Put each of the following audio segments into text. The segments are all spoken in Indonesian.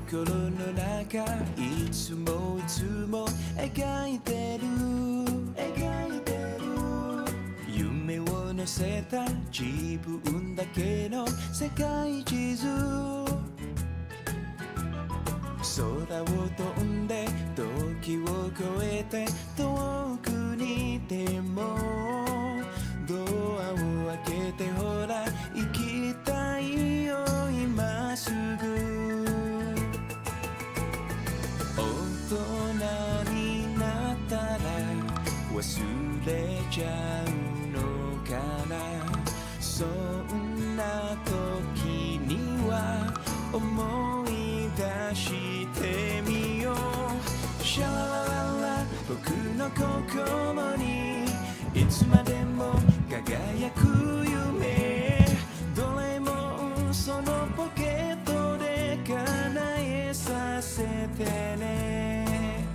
心の中いつもいつも描いてる夢を乗せた自分だけの世界地図空を飛んで時を越えて遠くにいてもドアを開けてほら行きたいよ今すぐ大人になったら忘れちゃうのかなそんな時には思い出してみようシャララララ僕の心にいつまでも輝く夢どれもそのポケットで叶えさせてね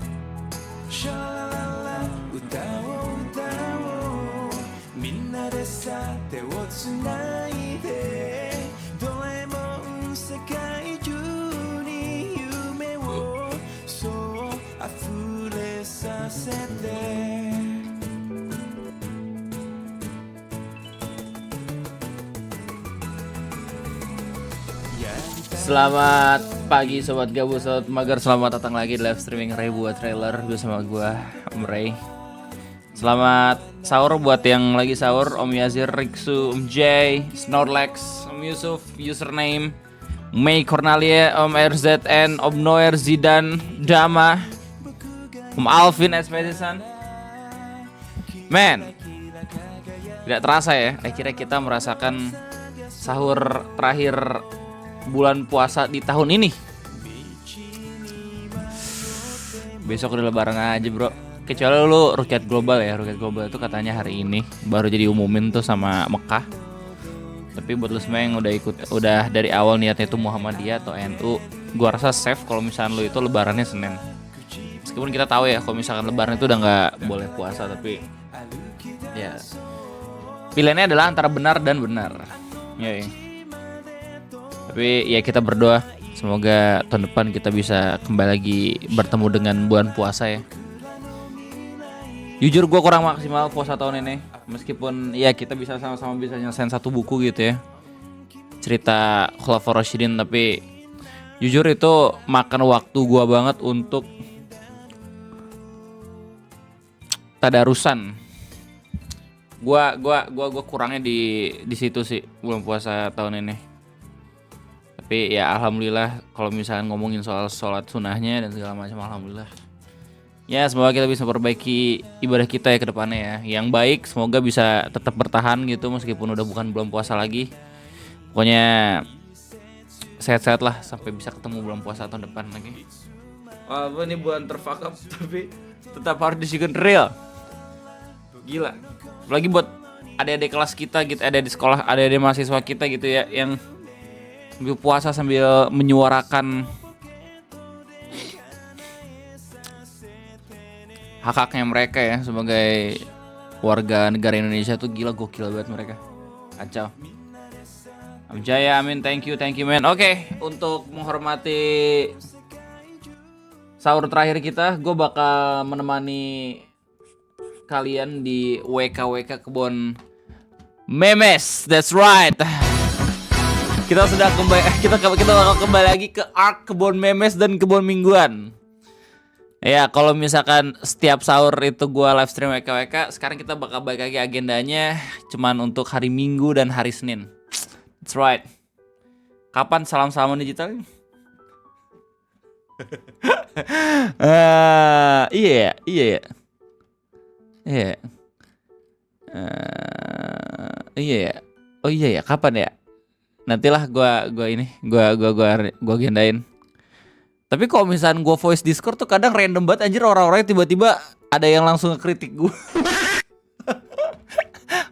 シャラララ歌おうみんなでさ手をつないでどれも世界中に夢をそう溢れさせてSelamat pagi Sobat Gabus, Sobat Mager. Selamat datang lagi di live streaming Ray buat trailer bersama gua Om Ray. Selamat sahur buat yang lagi sahur, Om Yazir, Riksu, Om Jay, Snorlax, Om Yusuf, username Mei Cornelia, Om RZN, Om Noer, Zidan, Dama, Om Alvin, Espedisan. Men, tidak terasa ya, akhirnya kita merasakan sahur terakhir bulan puasa di tahun ini. Besok udah lebaran aja bro. Kecuali lu Rukyat Global ya. Rukyat Global itu katanya hari ini baru jadi umumin tuh sama Mekah. Tapi buat lu semua yang udah ikut, udah dari awal niatnya itu Muhammadiyah atau NU, gua rasa safe kalau misalkan lu itu lebarannya Senin. Meskipun kita tahu ya kalau misalkan lebaran itu udah nggak boleh puasa, tapi ya pilihannya adalah antara benar dan benar. Ya. Tapi ya kita berdoa semoga tahun depan kita bisa kembali lagi bertemu dengan bulan puasa ya. Jujur gue kurang maksimal puasa tahun ini. Meskipun ya kita bisa sama-sama bisa nyelesain satu buku gitu ya, cerita Khulafaur Rasyidin. Tapi jujur itu makan waktu gue banget untuk tadarusan. Gue kurangnya di situ sih bulan puasa tahun ini. Tapi ya alhamdulillah kalau misalnya ngomongin soal sholat sunahnya dan segala macam, alhamdulillah. Ya semoga kita bisa perbaiki ibadah kita ya ke depannya ya. Yang baik semoga bisa tetap bertahan gitu meskipun udah bukan bulan puasa lagi. Pokoknya sehat-sehat lah sampai bisa ketemu bulan puasa tahun depan lagi. Walaupun ini bulan terfakap tapi tetap harus disigun real. Gila. Apalagi buat adik-adik kelas kita gitu, ada di sekolah, adik-adik mahasiswa kita gitu ya yang sambil puasa sambil menyuarakan hak-haknya mereka ya sebagai warga negara Indonesia tuh gila, gokil banget mereka. Kacau. Amjaya, amin, thank you man. Oke, untuk menghormati sahur terakhir kita, gue bakal menemani kalian di WKWK Kebon Memes. That's right. Kita sudah kita bakal kembali lagi ke arc Kebon Memes dan Kebon Mingguan. Ya, kalau misalkan setiap sahur itu gua live stream WKWK, sekarang kita bakal balik lagi agendanya cuman untuk hari Minggu dan hari Senin. That's right. Kapan salam-salaman digital? Iya. Oh iya ya, kapan ya? Nantilah gua agendain. Tapi kalau misalnya gua voice Discord tuh kadang random banget anjir, orang-orangnya tiba-tiba ada yang langsung ngekritik gua.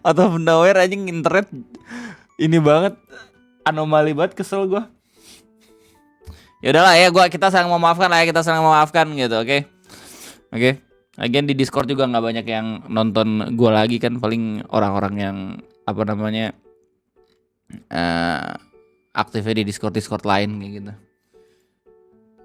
Atau bendaware anjing, internet ini banget, anomali banget, kesel gua. Ya udahlah ya, kita saling memaafkan gitu, oke. Lagian di Discord juga nggak banyak yang nonton gua lagi kan, paling orang-orang yang aktifnya di Discord lain kayak gitu.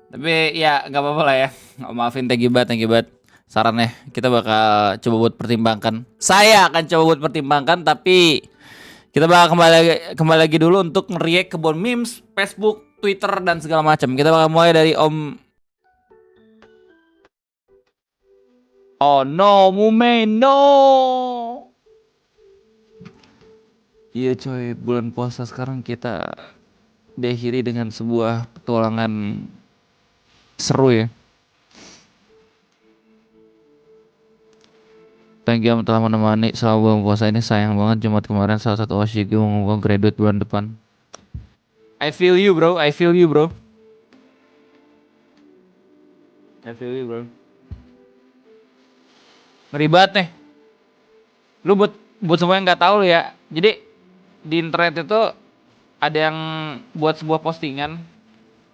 Tapi ya nggak apa-apa lah ya. Maafin, thank you banget sarannya. Kita bakal coba buat pertimbangkan. Saya akan coba buat pertimbangkan, tapi kita bakal kembali lagi dulu untuk nge-react kebun memes, Facebook, Twitter dan segala macam. Kita bakal mulai dari Om. Oh no, Mume no. Iya coy, bulan puasa sekarang kita diakhiri dengan sebuah petualangan seru ya. Thank you telah menemani selama bulan puasa ini. Sayang banget Jumat kemarin salah satu Oshigi mau graduate bulan depan. I feel you bro. I feel you bro. Ngeri banget nih. Lu buat semua yang nggak tahu ya. Jadi di internet itu ada yang buat sebuah postingan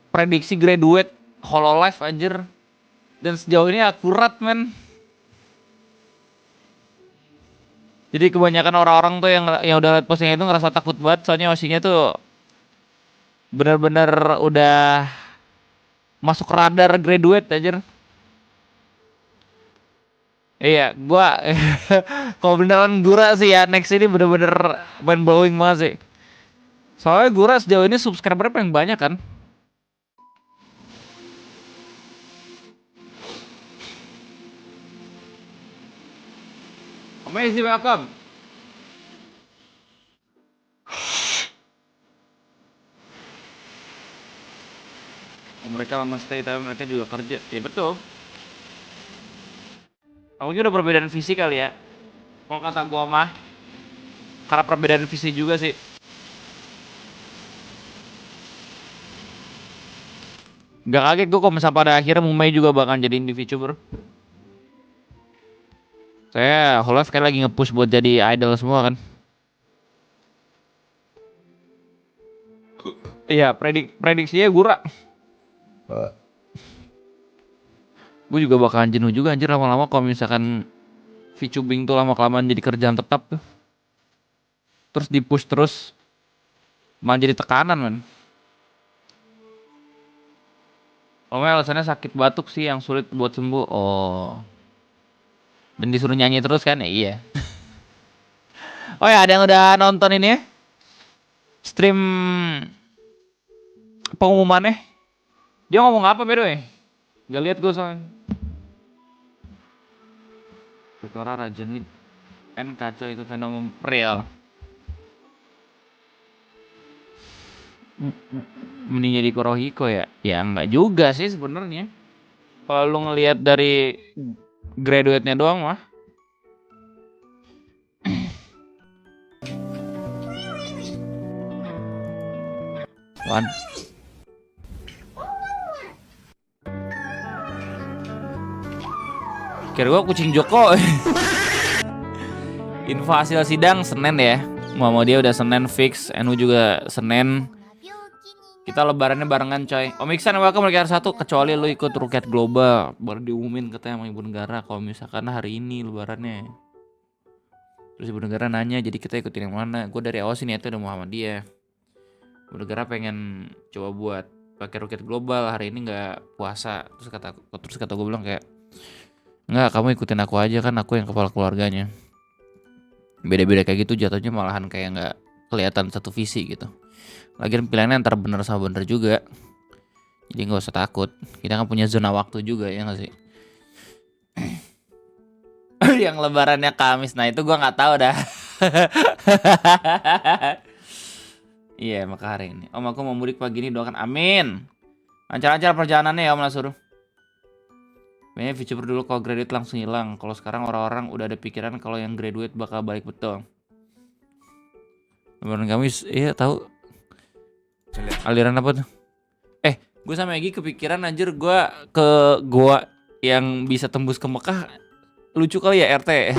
prediksi graduate Hololive anjir. Dan sejauh ini akurat men. Jadi kebanyakan orang-orang tuh yang udah liat postingan itu ngerasa takut banget soalnya Oshinya tuh benar-benar udah masuk radar graduate anjir. Iya, gua kalau beneran Gura sih ya next ini bener-bener mind blowing banget sih. Soalnya Gura sejauh ini subscriber paling banyak kan. Amazing, welcome. Mereka lama stay tapi mereka juga kerja. Ya betul. Mungkin udah perbedaan visi kali ya. Kalau kata gua mah karena perbedaan visi juga sih. Gak kaget gue kalau misalnya pada akhirnya Mumai juga bakal jadi individu bro. Saya Hololive kayak lagi nge-push buat jadi idol semua kan. Iya, prediksinya Gura. Gue juga bakalan jenuh juga anjir lama-lama kalau misalkan VTubing tuh lama-kelamaan jadi kerjaan tetap tuh. Terus di-push terus malah jadi tekanan man. Alasannya sakit batuk sih yang sulit buat sembuh. Oh. Dan disuruh nyanyi terus kan ya iya. Oh ya ada yang udah nonton ini ya. Stream pengumumannya. Dia ngomong apa by the way? Gak liat gue soalnya. Suara Rajani kan kacau itu fenomen real. Mending jadi Kurohiko ya? Ya enggak juga sih sebenarnya. Kalau lu ngelihat dari graduate-nya doang mah. Wan. Kira gua kucing Joko. Info hasil sidang Senin ya. Muhammadiyah udah Senin fix, NU juga Senin. Kita lebarannya barengan coy. Om Iksan welcome lagi hari 1 kecuali lu ikut Rukyat Global. Baru diumumin katanya sama Ibu Negara kalau misalkan hari ini lebarannya. Terus Ibu Negara nanya jadi kita ikutin yang mana. Gue dari awal sini itu udah Muhammadiyah. Ibu Negara pengen coba buat pakai Rukyat Global hari ini nggak puasa. Terus kata gue bilang kayak nggak, kamu ikutin aku aja kan aku yang kepala keluarganya. Beda-beda kayak gitu jatuhnya malahan kayak nggak kelihatan satu visi gitu. Lagian pilihannya antar bener sama bener juga. Jadi gak usah takut. Kita kan punya zona waktu juga ya gak sih. Yang lebarannya Kamis. Nah itu gue gak tahu dah. Iya maka hari ini Om aku mau mudik pagi ini doakan amin. Lancar-lancar perjalanannya ya Om Lasur. Kayaknya VTuber dulu kalau graduate langsung hilang. Kalau sekarang orang-orang udah ada pikiran kalau yang graduate bakal balik betul. Lebaran Kamis iya tahu. Aliran apa tuh? Gue sama Egi kepikiran anjir gue ke goa yang bisa tembus ke Mekah. Lucu kali ya RT.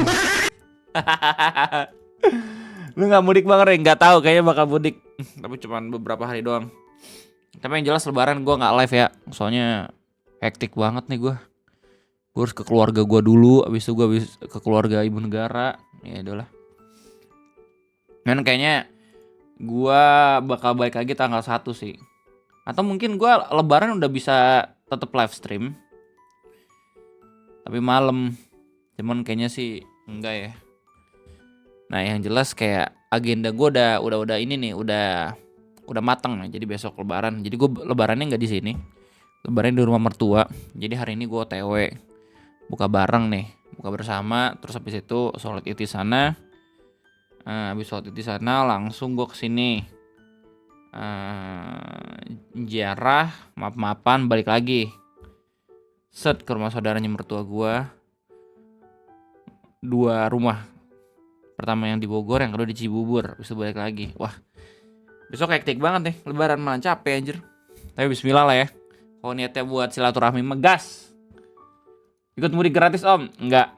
Lu gak mudik banget ya? Gak tahu kayaknya bakal mudik. Tapi cuman beberapa hari doang. Tapi yang jelas lebaran gue gak live ya. Soalnya hektik banget nih gue. Gue harus ke keluarga gue dulu. Abis itu gue ke keluarga Ibu Negara. Ya udahlah. Dan kayaknya gue bakal balik lagi tanggal 1 sih. Atau mungkin gue lebaran udah bisa tetap live stream. Tapi malam. Cuman kayaknya sih enggak ya. Nah, yang jelas kayak agenda gue udah ini nih, udah matang nih. Jadi besok lebaran. Jadi gue lebarannya nggak di sini. Lebaran di rumah mertua. Jadi hari ini gue OTW. Buka bareng nih, buka bersama. Terus habis itu sholat Id di sana. Habis sholat Id di sana langsung gue kesini. Ziarah, maaf-maafan, balik lagi. Set ke rumah saudaranya mertua gue. 2 rumah. Pertama yang di Bogor, yang kedua di Cibubur. Bisa balik lagi. Wah, besok hektik banget nih. Lebaran malah capek anjir. Tapi bismillah lah ya. Kalau niatnya buat silaturahmi megas. Ikut mudik gratis om? Enggak.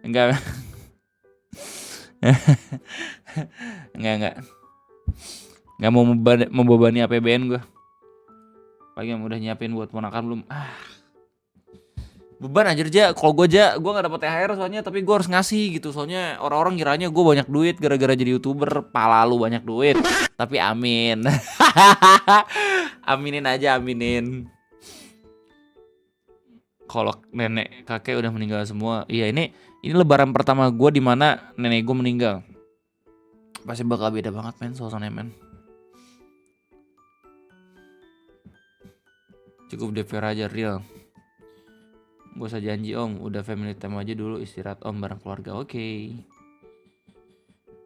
Enggak. Enggak. Enggak mau membebani APBN gue. Pagi yang udah nyiapin buat ponakan belum. Beban anjir kalau gue gak dapet THR soalnya, tapi gue harus ngasih gitu. Soalnya orang-orang kiranya gue banyak duit gara-gara jadi YouTuber. Pala lu banyak duit. Tapi amin. Aminin aja, aminin. Kalau nenek kakek udah meninggal semua. Iya, ini lebaran pertama gue di mana nenek gue meninggal. Pasti bakal beda banget men suasananya men. Cukup DPR aja real. Gak usah janji om, udah family time aja dulu, istirahat om bareng keluarga. Oke.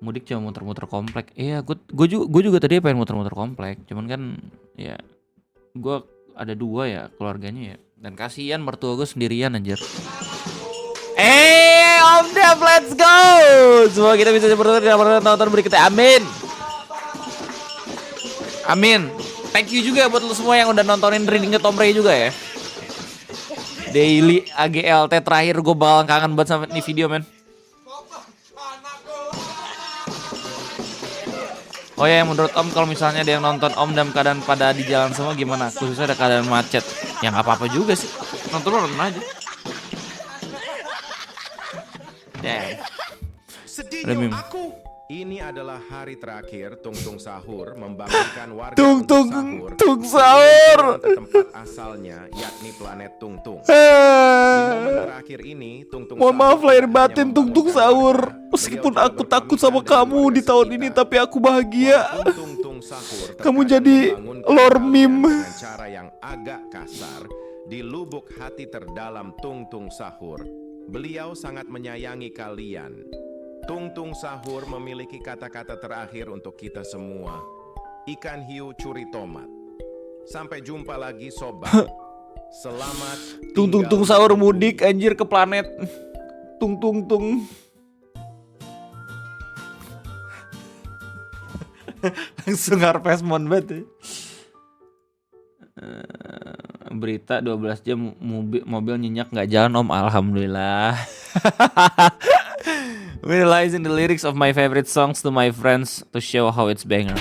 Mudik cuma muter-muter komplek. Iya, gue juga tadi pengen muter-muter komplek. Cuman kan ya gue ada 2 ya keluarganya ya. Dan kasihan mertua gue sendirian anjir. Om Dev, let's go. Semoga kita bisa seperti nonton berikutnya. Amin. Amin. Thank you juga buat lu semua yang udah nontonin readingnya Tom Ray juga ya. Daily AGLT terakhir gue bakal kangen banget sama nih video men. Oh ya, menurut om kalau misalnya ada yang nonton om dalam keadaan pada di jalan semua gimana? Khususnya ada keadaan macet. Ya nggak apa-apa juga sih. Nonton aja. Damn. Sedihnya aku. Ini adalah hari terakhir Tungtung Sahur membangunkan warga Tungtung Sahur ke tempat asalnya, yakni planet Tungtung. Di momen terakhir ini, Tungtung Mohon maaf lahir batin Tungtung Sahur. Meskipun aku takut sama kamu di tahun ini, tapi aku bahagia. Kamu jadi lore meme. Dengan cara yang agak kasar, di lubuk hati terdalam Tungtung Sahur, beliau sangat menyayangi kalian. Tungtung Sahur memiliki kata-kata terakhir untuk kita semua. Ikan hiu curi tomat. Sampai jumpa lagi sobat. Selamat Tung Sahur mudik anjir ke planet Tung. Langsung harvest moon banget ya. Berita 12 jam mobil nyenyak gak jalan om. Alhamdulillah. Realizing the lyrics of my favorite songs to my friends to show how it's banger.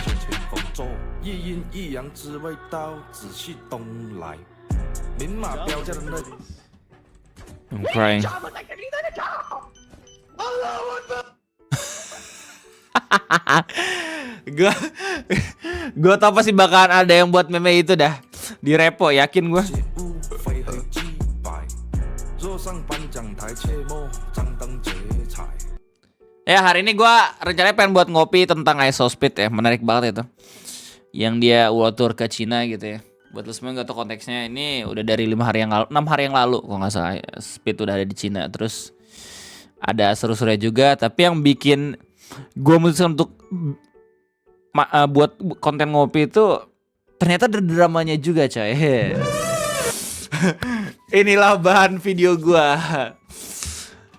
I'm crying. Gue tau pasti bakalan ada yang buat meme itu dah di repo, yakin gue. Ya hari ini gue rencananya pengen buat ngopi tentang Isospit ya, menarik banget itu. Yang dia world tour ke Cina gitu ya. Buat lu semua gak tau konteksnya, ini udah dari 6 hari yang lalu kalau gak salah Speed udah ada di Cina. Terus ada seru-serunya juga, tapi yang bikin gue memutuskan untuk buat konten ngopi itu ternyata ada dramanya juga coy. Inilah bahan video gue.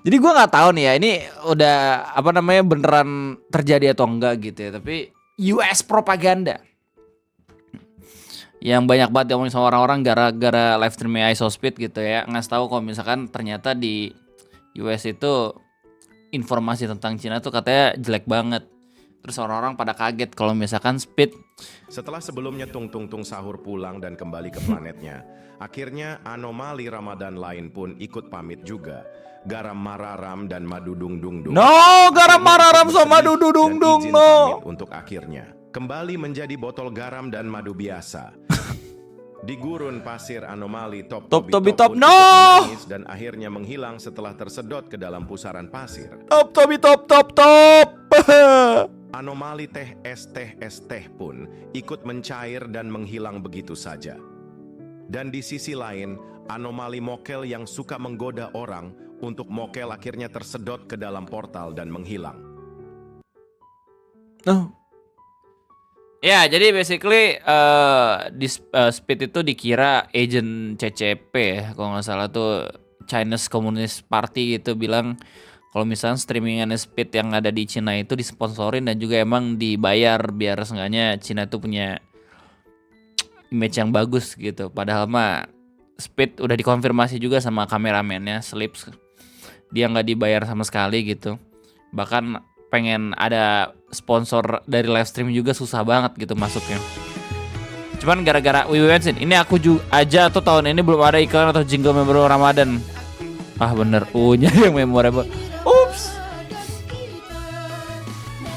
Jadi gue nggak tahu nih ya, ini udah beneran terjadi atau enggak gitu ya. Tapi US propaganda yang banyak banget diomongin sama orang-orang gara-gara live streaming Isospit gitu ya, ngasih tahu kalau misalkan ternyata di US itu informasi tentang Cina tuh katanya jelek banget. Terus orang-orang pada kaget kalau misalkan Speed. Setelah sebelumnya Tung Sahur pulang dan kembali ke planetnya, akhirnya anomali Ramadan lain pun ikut pamit juga. Garam Mararam dan Madu Dung Dung. No, Garam Mararam sama Madu Dung Dung no. Untuk akhirnya kembali menjadi botol garam dan madu biasa. Di gurun pasir anomali Top Top Tobi Top Top, pun no! ikut menangis dan akhirnya menghilang setelah tersedot ke dalam pusaran pasir. Top Tobi Top Top Top. Anomali Teh Es Teh pun ikut mencair dan menghilang begitu saja. Dan di sisi lain, anomali Mokel yang suka menggoda orang untuk Mokel akhirnya tersedot ke dalam portal dan menghilang. Oh. Ya, jadi basically di Speed itu dikira agent CCP ya, kalau nggak salah tuh Chinese Communist Party gitu bilang kalau misalnya streamingan Speed yang ada di Cina itu disponsorin dan juga emang dibayar biar seenggaknya Cina itu punya image yang bagus gitu. Padahal mah Speed udah dikonfirmasi juga sama kameramennya Slips, dia nggak dibayar sama sekali gitu. Bahkan pengen ada sponsor dari live stream juga susah banget gitu masuknya. Cuman gara-gara WWNsin, ini aku juga aja tuh tahun ini belum ada iklan atau jingle memorable Ramadan. Ah bener, yang memorable. Ups.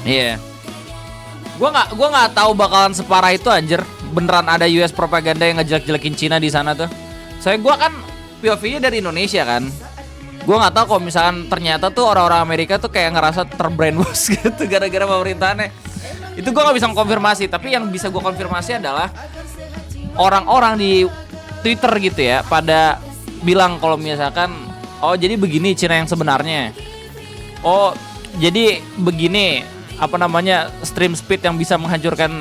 Iya. Yeah. Gua nggak tahu bakalan separah itu anjir. Beneran ada US propaganda yang ngejelek-jelekin Cina di sana tuh. Soalnya gua kan POV-nya dari Indonesia kan. Gue nggak tahu kalau misalkan ternyata tuh orang-orang Amerika tuh kayak ngerasa terbrainwash gitu gara-gara pemerintahannya. Itu gue nggak bisa konfirmasi, tapi yang bisa gue konfirmasi adalah orang-orang di Twitter gitu ya pada bilang kalau misalkan oh jadi begini Cina yang sebenarnya. Oh jadi begini apa namanya stream Speed yang bisa menghancurkan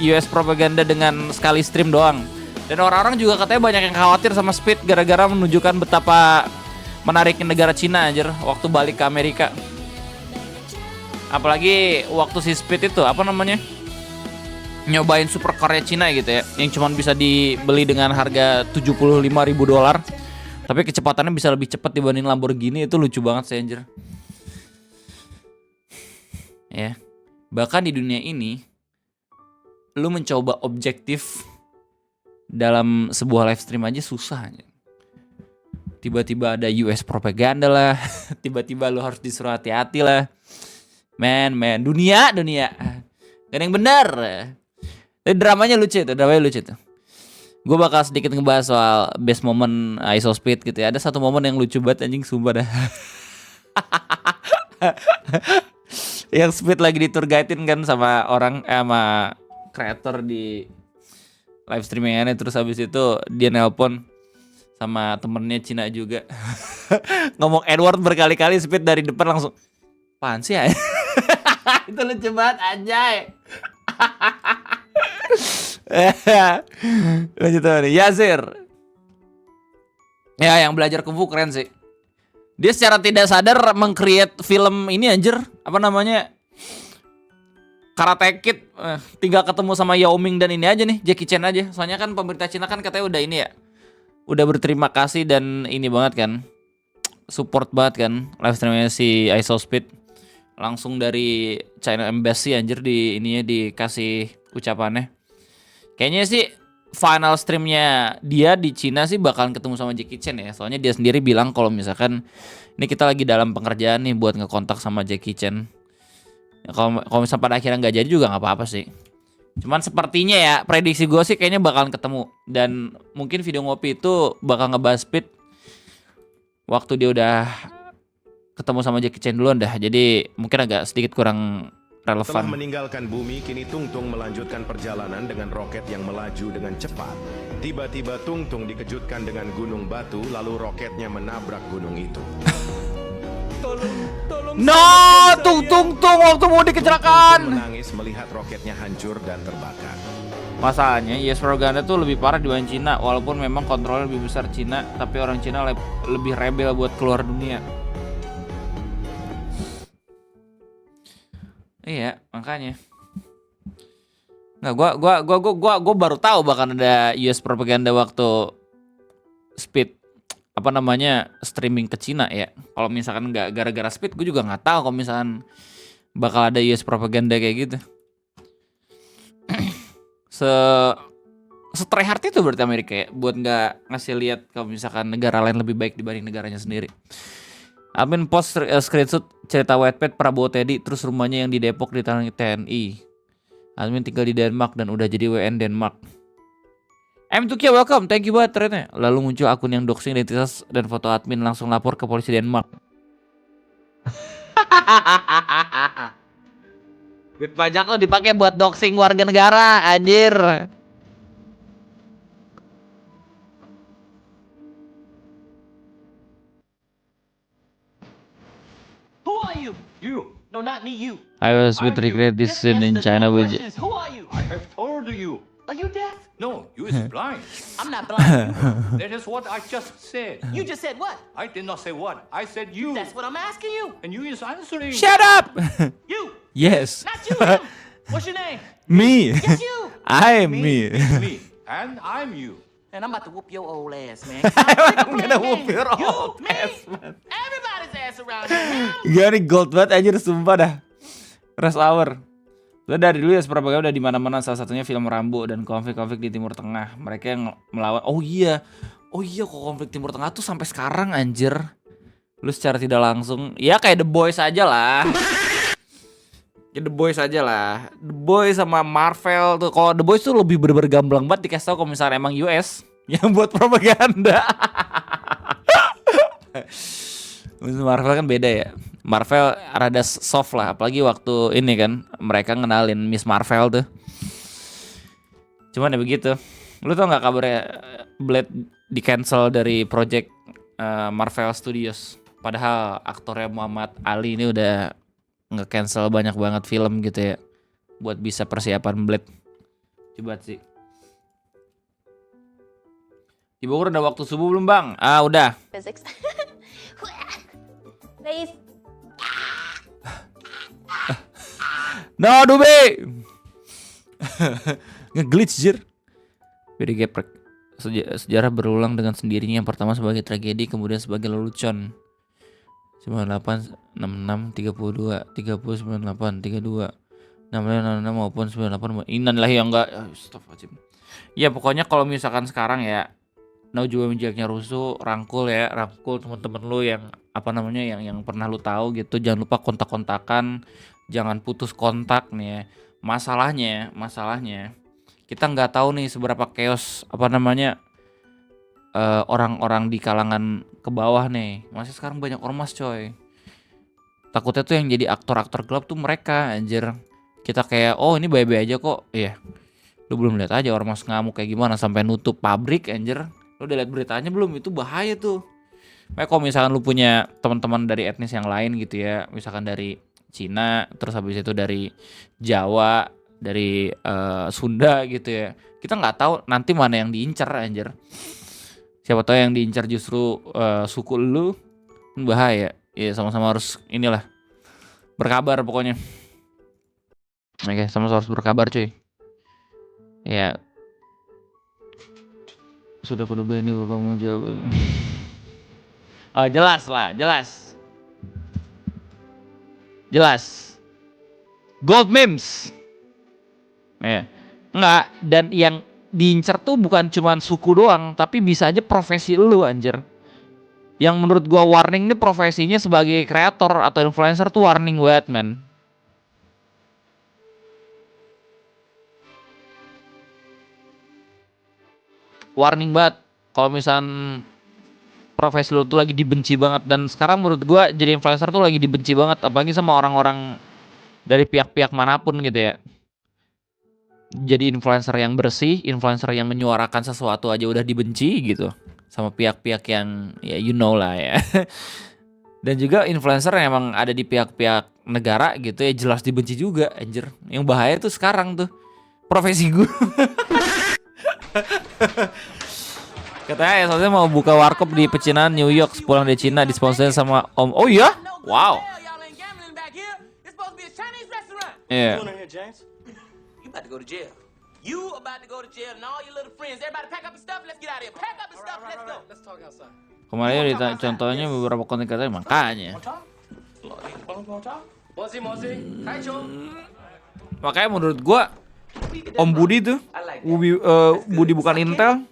US propaganda dengan sekali stream doang. Dan orang-orang juga katanya banyak yang khawatir sama Speed gara-gara menunjukkan betapa menarikin negara Cina anjir waktu balik ke Amerika. Apalagi waktu si Speed itu apa namanya nyobain supercarnya Cina gitu ya, yang cuma bisa dibeli dengan harga $75.000, tapi kecepatannya bisa lebih cepat dibanding Lamborghini. Itu lucu banget sih anjir. Ya, bahkan di dunia ini lu mencoba objektif dalam sebuah live stream aja susah anjir. Tiba-tiba ada US propaganda lah, tiba-tiba lu harus disuruh hati-hati lah. Men, dunia. Gak ada yang benar. Tapi dramanya lucu tuh. Gue bakal sedikit ngebahas soal best moment ISO Speed gitu ya. Ada satu momen yang lucu banget anjing, sumpah dah. Yang Speed lagi ditur guide-in kan sama orang sama kreator di live streamingannya, terus habis itu dia nelpon sama temennya Cina juga. Ngomong Edward berkali-kali, Speed dari depan langsung apaan sih ya? Itu lucu banget anjay. Lanjut nih Yazir. Ya yang belajar kungfu keren sih. Dia secara tidak sadar meng-create film ini anjir. Apa namanya? Karate Kid. Tinggal ketemu sama Yao Ming dan ini aja nih, Jackie Chan aja. Soalnya kan pemerintah Cina kan katanya udah ini ya, udah berterima kasih dan ini banget kan, support banget kan live streamnya si ISO Speed. Langsung dari China Embassy anjir di ininya dikasih ucapannya. Kayaknya sih final streamnya dia di Cina sih bakalan ketemu sama Jackie Chan ya. Soalnya dia sendiri bilang kalau misalkan ini kita lagi dalam pengerjaan nih buat ngekontak sama Jackie Chan. Ya, kalau misalnya pada akhirnya nggak jadi juga nggak apa-apa sih. Cuman sepertinya ya prediksi gue sih kayaknya bakalan ketemu. Dan mungkin video ngopi itu bakal ngebahas Speed waktu dia udah ketemu sama Jackie Chan duluan dah. Jadi mungkin agak sedikit kurang Setelah relevan. meninggalkan bumi, kini Tung Tung melanjutkan perjalanan dengan roket yang melaju dengan cepat. Tiba-tiba Tung Tung dikejutkan dengan gunung batu, lalu roketnya menabrak gunung itu. No, tung waktu mau Tung dikecelakaan. menangis melihat roketnya hancur dan terbakar. Masalahnya US propaganda tuh lebih parah dibanding Cina. Walaupun memang kontrolnya lebih besar Cina, tapi orang Cina lebih rebel buat keluar dunia. Iya, makanya. Nggak, gua baru tahu bahkan ada US propaganda waktu Speed apa namanya streaming ke Cina ya. Kalau misalkan nggak gara-gara Speed, gue juga nggak tahu kalau misalkan bakal ada US propaganda kayak gitu. Tryhard itu berarti Amerika ya, buat nggak ngasih lihat kalau misalkan negara lain lebih baik dibanding negaranya sendiri. Admin post screenshot cerita Wattpad Prabowo Teddy, terus rumahnya yang di Depok ditangi TNI. Admin tinggal di Denmark dan udah jadi WN Denmark. M2K welcome, thank you banget trennya. Lalu muncul akun yang doxing identitas dan foto admin, langsung lapor ke polisi Denmark. Duit pajak lo dipakai buat doxing warga negara, anjir. Who are you? You. No, not me, you. I was with regret this scene in China with Who are you? I have told you. Are you deaf? No, you is blind. I'm not blind. That is what I just said. You just said what? I did not say what. I said you. That's what I'm asking you. And you is answering. Shut up. You. Yes. Not you, him. What's your name? Me. Yes, you. I am me. It's me. And I'm you. And I'm about to whoop your old ass, man. I'm gonna whoop your old me, ass, man. Everybody's ass around here. Gak nih gold banget anjir, sumpah dah. Rush Hour. Udah dari dulu ya propaganda udah di mana-mana, salah satunya film Rambo dan konflik-konflik di Timur Tengah. Mereka yang melawan. Oh iya kok konflik Timur Tengah tuh sampai sekarang anjir. Lu secara tidak langsung ya kayak The Boys aja lah. Ya The Boys aja lah. The Boys sama Marvel tuh. Kalau The Boys tuh lebih bener-bener gamblang banget dikasih tau kalau misalnya emang US yang buat propaganda. Marvel kan beda ya. Marvel rada soft lah, apalagi waktu ini kan mereka ngenalin Miss Marvel tuh. Cuman ya begitu. Lu tau nggak kabarnya Blade di cancel dari project Marvel Studios? Padahal aktornya Muhammad Ali ini udah nge-cancel banyak banget film gitu ya, buat bisa persiapan Blade. Coba sih. Di Bogor udah waktu subuh belum bang? Ah udah. Physics. Please. No Dubi. Nge-glitch jir. Beda geprek. Sejarah berulang dengan sendirinya, yang pertama sebagai tragedi, kemudian sebagai lelucon. 98, 66, 32, 30, 98, 32, 66 maupun 98. Innalillahi yang enggak. Astagfirullahaladzim. Ya pokoknya kalau misalkan sekarang ya, Now juga menjeleknya rusuh, rangkul teman-teman lu yang apa namanya yang pernah lu tahu gitu. Jangan lupa kontak-kontakan, jangan putus kontak nih ya. Masalahnya kita nggak tahu nih seberapa chaos apa namanya orang-orang di kalangan ke bawah nih. Masih sekarang banyak ormas coy. Takutnya tuh yang jadi aktor-aktor gelap tuh mereka anjir. Kita kayak oh ini baik-baik aja kok. Iya. Lu belum lihat aja ormas ngamuk kayak gimana sampai nutup pabrik anjir. Lu udah lihat beritanya belum? Itu bahaya tuh. Makanya kalau misalkan lu punya teman-teman dari etnis yang lain gitu ya, misalkan dari Cina, terus habis itu dari Jawa, dari Sunda gitu ya, kita nggak tahu nanti mana yang diincar anjir. Siapa tahu yang diincar justru suku lu, bahaya. Ya sama-sama harus inilah berkabar pokoknya. Oke, sama-sama harus berkabar cuy. Ya. Sudah pada ini bapak mau jawab. Oh jelas lah, jelas. Gold memes. Ya. Enggak, dan yang diincer tuh bukan cuman suku doang, tapi bisa aja profesi lu anjir. Yang menurut gua warning nih profesinya sebagai kreator atau influencer tuh warning banget man. Warning banget kalau misal profesi lu tuh lagi dibenci banget. Dan sekarang menurut gua jadi influencer tuh lagi dibenci banget, apalagi sama orang-orang dari pihak-pihak manapun gitu ya. Jadi influencer yang bersih, influencer yang menyuarakan sesuatu aja udah dibenci gitu sama pihak-pihak yang ya you know lah ya. Dan juga influencer yang emang ada di pihak-pihak negara gitu ya jelas dibenci juga anjir. Yang bahaya tuh sekarang tuh profesi gua. Katanya ya soalnya mau buka warkop di pecinan New York sepulang dari Cina, disponsorin sama Om. Oh iya? Wow. Iya. You about to go to jail. You about to go to jail and all your little friends. Everybody pack up your stuff. Let's get out of here. Pack up your stuff. Let's go. Let's talk outside. Kemarin contohnya beberapa konten katanya makanya. Makanya menurut gua Om Budi tuh, Budi bukan Intel,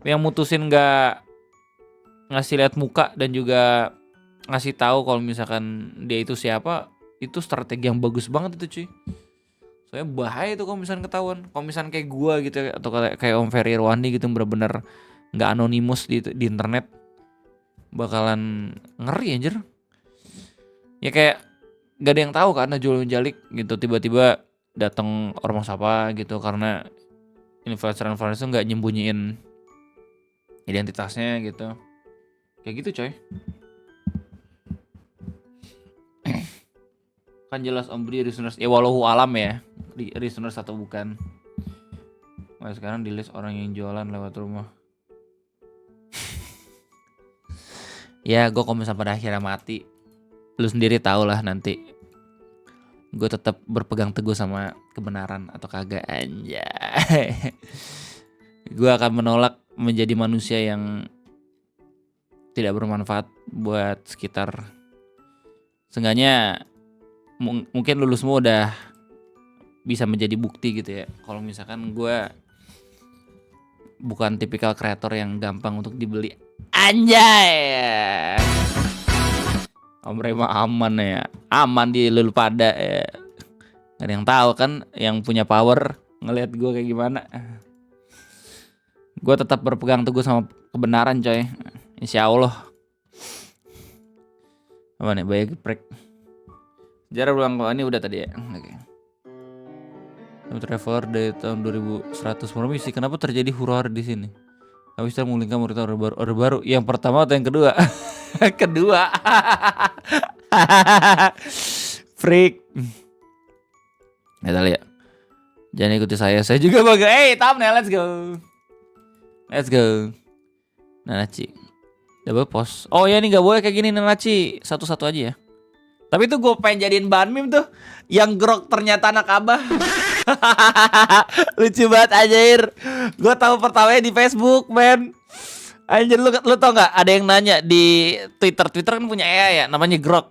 yang mutusin nggak ngasih lihat muka dan juga ngasih tahu kalau misalkan dia itu siapa, itu strategi yang bagus banget itu cuy. Soalnya bahaya itu kalau misalnya ketahuan. Kalau misalnya kayak gua gitu atau kayak Om Ferry Irwandi gitu bener-bener nggak anonimus di internet, bakalan ngeri anjir. Ya kayak gak ada yang tahu kan Najwa Jalik gitu, tiba-tiba datang ormas apa gitu, karena influencer itu nggak nyembunyiin identitasnya gitu. Kayak gitu coy. Kan jelas Om Budi listeners ya, walau alam ya listeners atau bukan. Nah, sekarang di list orang yang jualan lewat rumah. Ya gue kalau misalnya pada akhirnya mati, lu sendiri tau lah nanti gue tetap berpegang teguh sama kebenaran atau kagak, anjay. Gue akan menolak menjadi manusia yang tidak bermanfaat buat sekitar. Seenggaknya mungkin lulus semua udah bisa menjadi bukti gitu ya. Kalau misalkan gue bukan tipikal kreator yang gampang untuk dibeli, anjay. Om Rema aman ya, aman di lulu pada ya. Gak ada yang tahu kan yang punya power ngelihat gue kayak gimana. Gue tetap berpegang teguh sama kebenaran coy, insya Allah. Apa nih, bayar geprek. Sejarah ulang tahun ini udah tadi ya. Oke. Time Traveler dari tahun 2100 Permisi, kenapa terjadi huru-hara di sini? Tapi setelah mengulikan murid order baru. Yang pertama atau yang kedua? Kedua. Freak. Kita lihat. Jangan ikuti saya juga bangga. Thumbnail, let's go. Let's go. Nanachi. Double post. Oh ya, ini gak boleh kayak gini Nanachi. Satu-satu aja ya. Tapi tuh gue pengen jadiin bahan meme tuh, yang grok ternyata anak abah. Lucu banget anjir. Gue tahu pertamanya di Facebook, men. Anjir, lu tau gak? Ada yang nanya di Twitter kan punya AI ya, namanya Grok.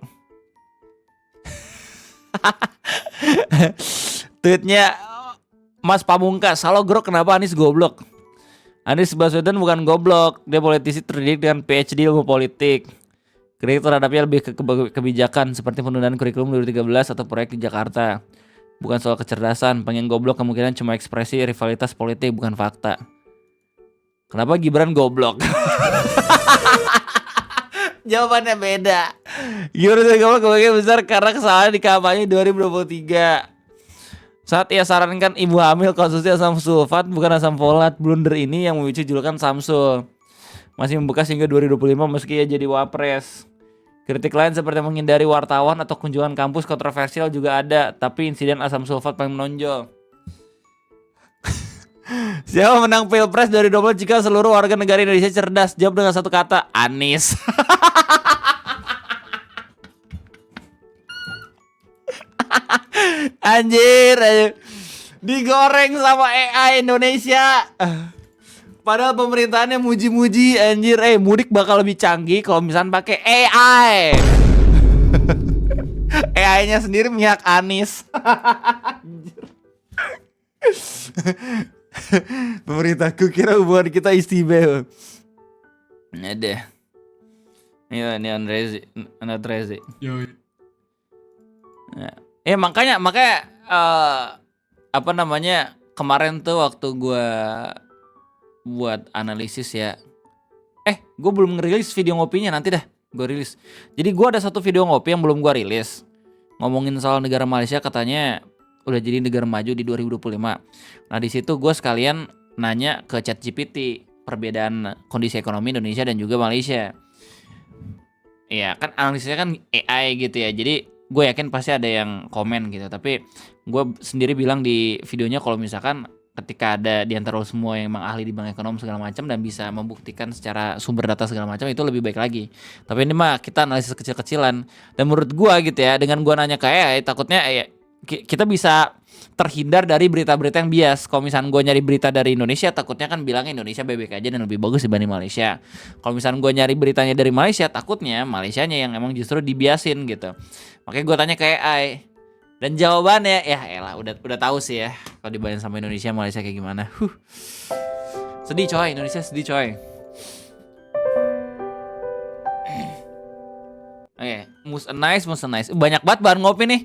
Tweetnya Mas Pamungkas, halo Grok, kenapa Anies goblok? Anies Baswedan bukan goblok, dia politisi terdidik dengan PhD ilmu politik. Kritik terhadapnya lebih ke kebijakan seperti penundaan kurikulum 2013 atau proyek di Jakarta. Bukan soal kecerdasan, pengen goblok kemungkinan cuma ekspresi rivalitas politik, bukan fakta. Kenapa Gibran goblok? Jawabannya beda. Gibran goblok kemungkinan besar karena kesalahan di kampanye 2023. Saat ia sarankan ibu hamil konsumsi asam sulfat bukan asam folat, blunder ini yang memicu julukan Samsul. Masih membekas hingga 2025 meski ia jadi wapres. Kritik lain seperti menghindari wartawan atau kunjungan kampus kontroversial juga ada, tapi insiden asam sulfat paling menonjol. Siapa menang Pilpres 2020 jika seluruh warga negara Indonesia cerdas? Jawab dengan satu kata, Anies. Anjir, digoreng sama AI Indonesia. Padahal pemerintahannya muji-muji, anjir. Mudik bakal lebih canggih kalau misalnya pakai AI. AI-nya sendiri pihak Anies. Pemerintahku kira hubungan kita istimewa. Ini deh. Ini Andrezi. Ya, makanya apa namanya, kemarin tuh waktu gue buat analisis ya. Gue belum ngerilis video ngopinya, nanti dah gue rilis. Jadi gue ada satu video ngopi yang belum gue rilis, ngomongin soal negara Malaysia katanya udah jadi negara maju di 2025. Nah di situ gue sekalian nanya ke ChatGPT perbedaan kondisi ekonomi Indonesia dan juga Malaysia. Iya kan analisisnya kan AI gitu ya. Jadi gue yakin pasti ada yang komen gitu. Tapi gue sendiri bilang di videonya kalau misalkan ketika ada di antara semua yang emang ahli di bidang ekonomi segala macam dan bisa membuktikan secara sumber data segala macam, itu lebih baik lagi. Tapi ini mah kita analisis kecil-kecilan. Dan menurut gua gitu ya, dengan gua nanya ke AI, takutnya kita bisa terhindar dari berita-berita yang bias. Kalau misalnya gua nyari berita dari Indonesia, takutnya kan bilangnya Indonesia baik-baik aja dan lebih bagus dibanding Malaysia. Kalau misalnya gua nyari beritanya dari Malaysia, takutnya Malaysianya yang emang justru dibiasin gitu. Makanya gua tanya ke AI. Dan jawabannya ya elah udah tahu sih ya kalau dibanding sama Indonesia, Malaysia kayak gimana. Sedih coy, Indonesia sedih coy. Oke, most nice. Banyak banget bahan ngopi nih.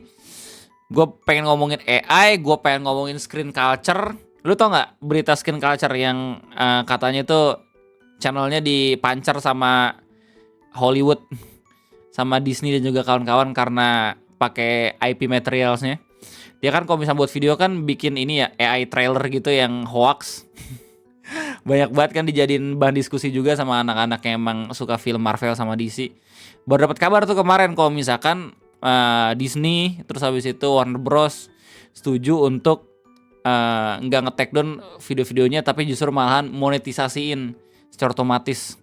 Gue pengen ngomongin AI, gue pengen ngomongin screen culture. Lu tau nggak berita screen culture yang katanya tuh channelnya dipancar sama Hollywood, sama Disney dan juga kawan-kawan karena pakai IP materialsnya. Dia kan kalau misalnya buat video kan bikin ini ya AI trailer gitu yang hoax. Banyak banget kan dijadiin bahan diskusi juga sama anak-anak yang emang suka film Marvel sama DC. Baru dapat kabar tuh kemarin kalau misalkan Disney terus habis itu Warner Bros setuju untuk nggak nge-take down video-videonya tapi justru malahan monetisasiin secara otomatis.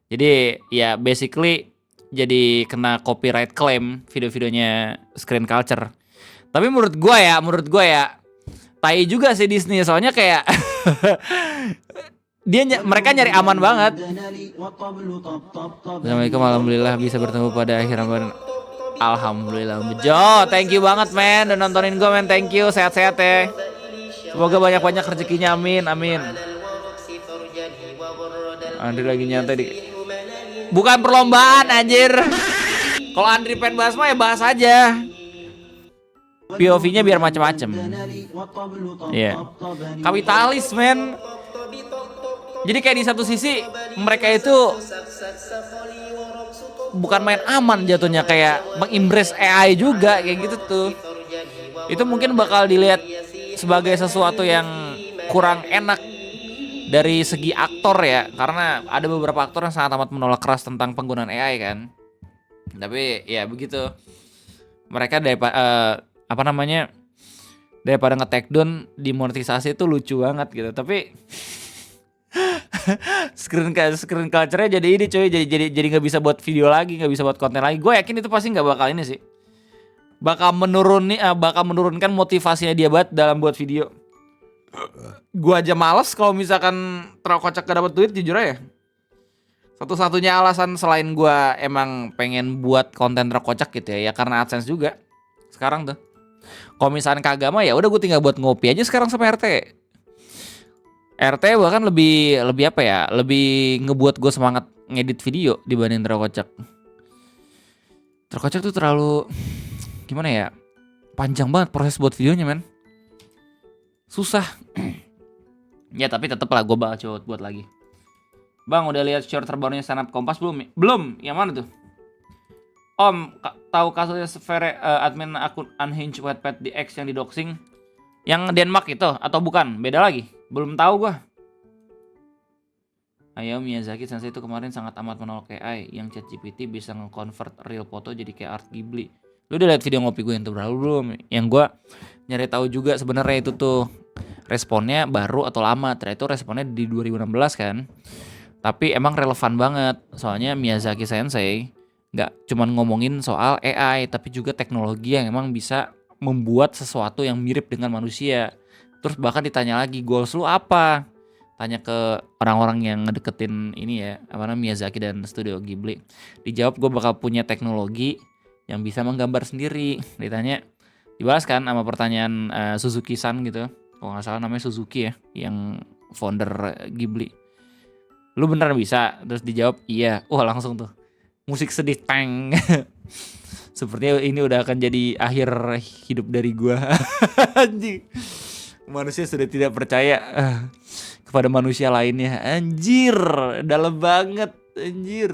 Jadi ya basically jadi kena copyright claim video-videonya screen culture. Tapi menurut gua ya tai juga sih Disney, soalnya kayak mereka nyari aman banget. Assalamualaikum, alhamdulillah bisa bertemu pada akhir Ramadan. Alhamdulillah. Jo, thank you banget men udah nontonin gue men, thank you, sehat-sehat ya. Semoga banyak-banyak rezekinya, amin, amin. Andri lagi nyantai di. Bukan perlombaan anjir. Kalau Andri pengen bahas mah ya bahas aja. POV-nya biar macam-macam. Iya. Kapitalis men. Jadi kayak di satu sisi mereka itu bukan main aman jatuhnya, kayak mengimbres AI juga kayak gitu tuh. Itu mungkin bakal dilihat sebagai sesuatu yang kurang enak dari segi aktor ya, karena ada beberapa aktor yang sangat amat menolak keras tentang penggunaan AI kan. Tapi ya begitu. Mereka daripada nge-take down dimonetisasi itu lucu banget gitu. Tapi screen culture-nya jadi ini coy, jadi nggak bisa buat video lagi, nggak bisa buat konten lagi. Gue yakin itu pasti nggak bakal ini sih, bakal menurunkan motivasinya dia banget dalam buat video. Gue aja males kalau misalkan terlalu kocak gak dapet duit, jujur aja. Satu-satunya alasan selain gue emang pengen buat konten terkocak gitu ya karena AdSense juga sekarang tuh. Kalau misalkan kagak mah ya udah gue tinggal buat ngopi aja sekarang sama RT bahkan lebih apa ya, lebih ngebuat gue semangat ngedit video dibanding terkocak. Terkocak tuh terlalu gimana ya, panjang banget proses buat videonya men, susah. Ya tapi tetep lah gue bakal buat lagi. Bang udah lihat short terbarunya stand up Kompas belum? Belum, yang mana tuh? Om, tahu kasusnya Sfere admin akun Unhinged Wattpad di X yang didoxing? Yang Denmark itu atau bukan? Beda lagi. Belum tahu gua. Hayao Miyazaki sensei itu kemarin sangat amat menolak AI yang ChatGPT bisa nge-convert real foto jadi kayak art Ghibli. Lu udah lihat video ngopi gue yang terbaru belum? Yang gua nyari tahu juga sebenarnya itu tuh responnya baru atau lama. Ternyata itu responnya di 2016 kan. Tapi emang relevan banget. Soalnya Miyazaki sensei nggak cuman ngomongin soal AI, tapi juga teknologi yang emang bisa membuat sesuatu yang mirip dengan manusia. Terus bahkan ditanya lagi, goals lu apa? Tanya ke orang-orang yang ngedeketin ini ya, apa namanya, Miyazaki dan Studio Ghibli. Dijawab gue bakal punya teknologi yang bisa menggambar sendiri. Ditanya, dibalas kan sama pertanyaan Suzuki-san gitu. Kalau nggak salah namanya Suzuki ya, yang founder Ghibli. Lu beneran bisa? Terus dijawab iya. Wah langsung tuh musik sedih tang. Sepertinya ini udah akan jadi akhir hidup dari gua. Anjing. Manusia sudah tidak percaya kepada manusia lainnya. Anjir, dalam banget anjir.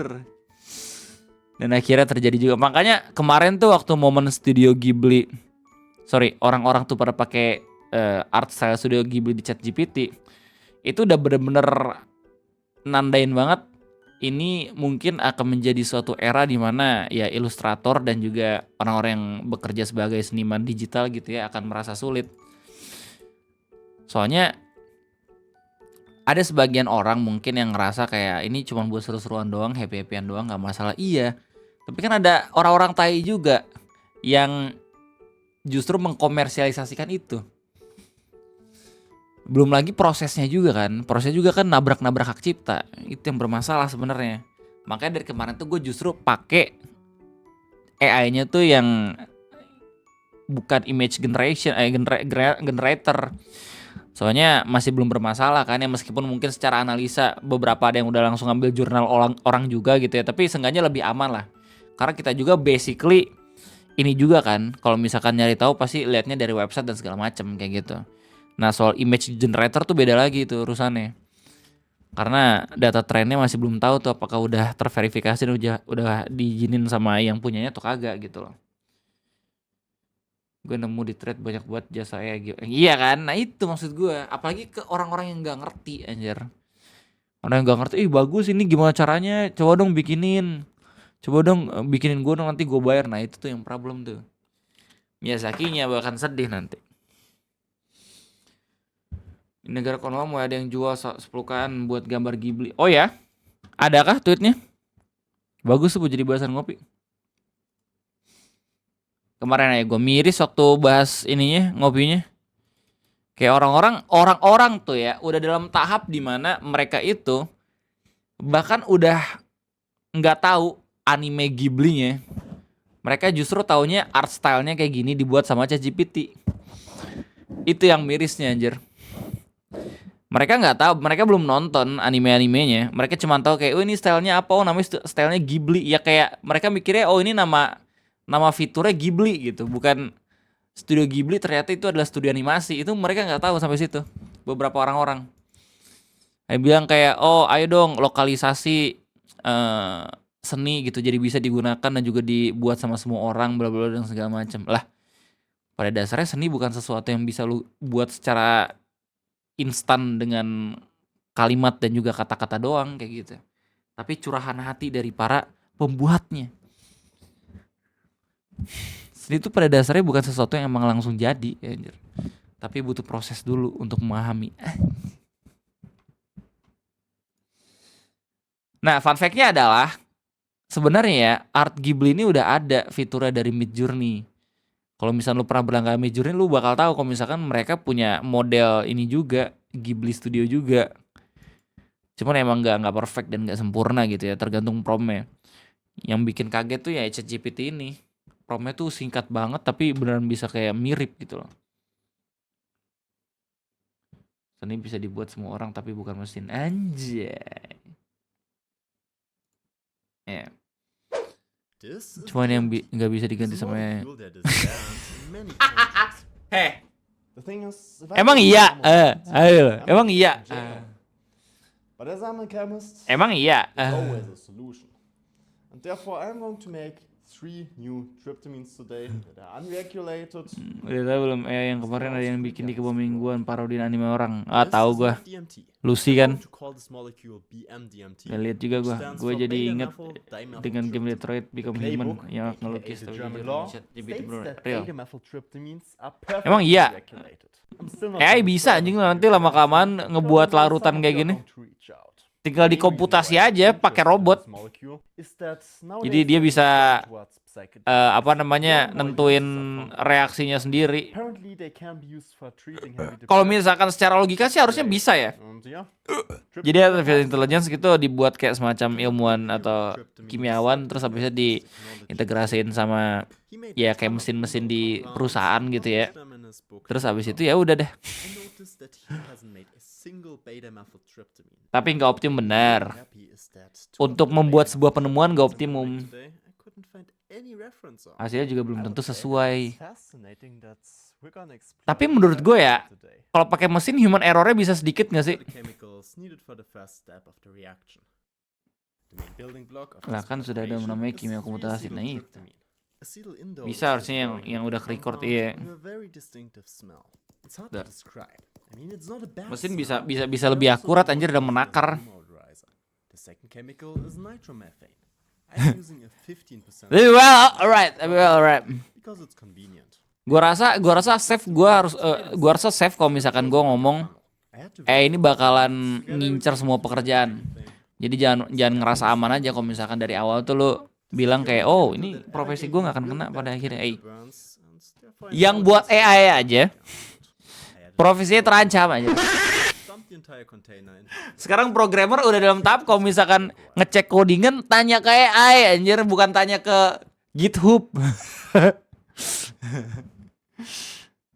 Dan akhirnya terjadi juga. Makanya kemarin tuh waktu momen Studio Ghibli, orang-orang tuh pada pakai art style Studio Ghibli di ChatGPT, itu udah bener-bener nandain banget ini mungkin akan menjadi suatu era di mana ya ilustrator dan juga orang-orang yang bekerja sebagai seniman digital gitu ya akan merasa sulit. Soalnya ada sebagian orang mungkin yang ngerasa kayak ini cuma buat seru-seruan doang, happy-happyan doang, gak masalah. Iya, tapi kan ada orang-orang tai juga yang justru mengkomersialisasikan itu. Belum lagi prosesnya juga kan nabrak-nabrak hak cipta. Itu yang bermasalah sebenarnya. Makanya dari kemarin tuh gue justru pakai AI-nya tuh yang bukan image generation, generator. Soalnya masih belum bermasalah kan ya, meskipun mungkin secara analisa beberapa ada yang udah langsung ambil jurnal orang juga gitu ya. Tapi seenggaknya lebih aman lah. Karena kita juga basically ini juga kan, kalau misalkan nyari tahu pasti lihatnya dari website dan segala macam kayak gitu. Nah soal image generator tuh beda lagi tuh urusannya. Karena data trennya masih belum tahu tuh apakah udah terverifikasi dan udah diizinin sama yang punyanya atau kagak gitu loh. Gue nemu di thread banyak buat jasa AI. Iya kan? Nah itu maksud gue. Apalagi ke orang-orang yang nggak ngerti anjir. Orang yang nggak ngerti, bagus ini gimana caranya? Coba dong bikinin. Coba dong bikinin gue dong nanti gue bayar. Nah itu tuh yang problem tuh. Miyazakinya bahkan sedih nanti. Di negara Konoha mau ada yang jual 10-an buat gambar Ghibli. Oh ya? Adakah tweetnya? Bagus tuh buat jadi bahasan ngopi. Kemarin aja gue miris waktu bahas ininya, ngopinya. Kayak orang-orang tuh ya udah dalam tahap dimana mereka itu bahkan udah nggak tahu anime Ghibli-nya. Mereka justru taunya art style-nya kayak gini dibuat sama ChatGPT. Itu yang mirisnya anjir. Mereka nggak tahu, mereka belum nonton anime-animenya. Mereka cuma tahu kayak, oh ini stylenya apa? Oh namanya stylenya Ghibli. Ya kayak mereka mikirnya, oh ini nama fiturnya Ghibli gitu, bukan studio Ghibli. Ternyata itu adalah studio animasi. Itu mereka nggak tahu sampai situ. Beberapa orang-orang bilang kayak, oh ayo dong lokalisasi seni gitu, jadi bisa digunakan dan juga dibuat sama semua orang, bla bla dan segala macam. Lah, pada dasarnya seni bukan sesuatu yang bisa lu buat secara instan dengan kalimat dan juga kata-kata doang kayak gitu. Tapi curahan hati dari para pembuatnya. Seni itu pada dasarnya bukan sesuatu yang emang langsung jadi ya, anjir. Tapi butuh proses dulu untuk memahami. Nah, fun fact-nya adalah sebenarnya ya art Ghibli ini udah ada fiturnya dari Midjourney. Kalau misalnya lu pernah berlangganan Midjourney, lu bakal tahu kalau misalkan mereka punya model ini juga, Ghibli Studio juga. Cuman emang nggak perfect dan nggak sempurna gitu ya, tergantung promnya. Yang bikin kaget tuh ya ChatGPT ini. Promnya tuh singkat banget tapi beneran bisa kayak mirip gitu loh. Seni bisa dibuat semua orang tapi bukan mesin. Anjay. Ya. Cuman yang nggak bisa diganti sama emang iya. Ayo. Emang iya. Emang iya. And therefore I'm going to make 3 new tryptamines today that are unregulated. Udah tau belum? Yang kemarin ada yang bikin di kebun mingguan parodin anime orang. Tahu gua. Lucy kan? Gak lihat juga gua. Gua jadi inget dengan game Detroit Become Human yang ngelukis tapi real. Emang iya. AI bisa anjing nanti lama kelamaan ngebuat larutan kayak gini. Tinggal dikomputasi aja pakai robot. Jadi dia bisa nentuin reaksinya sendiri. Kalau misalkan secara logika sih harusnya bisa ya. Jadi artificial intelligence gitu dibuat kayak semacam ilmuwan atau kimiawan, terus habisnya diintegrasiin sama ya kayak mesin-mesin di perusahaan gitu ya. Terus habis itu ya udah deh. Tapi nggak optimum benar. Untuk membuat sebuah penemuan nggak optimum. Hasilnya juga belum tentu sesuai. Tapi menurut gue ya, kalau pakai mesin human errornya bisa sedikit nggak sih? Lah kan sudah ada namanya kimia komputasi. Nah itu bisa harusnya yang udah record iya. Mesin bisa lebih akurat anjir dan menakar. Well, alright. Gua rasa safe kalau misalkan gua ngomong ini bakalan ngincer semua pekerjaan. Jadi jangan ngerasa aman aja kalau misalkan dari awal tuh lu bilang kayak oh ini profesi gua nggak akan kena pada akhirnya. Yang buat AI aja profesinya terancam aja. Sekarang programmer udah dalam tahap kalau misalkan ngecek codingan tanya ke AI anjir, bukan tanya ke GitHub.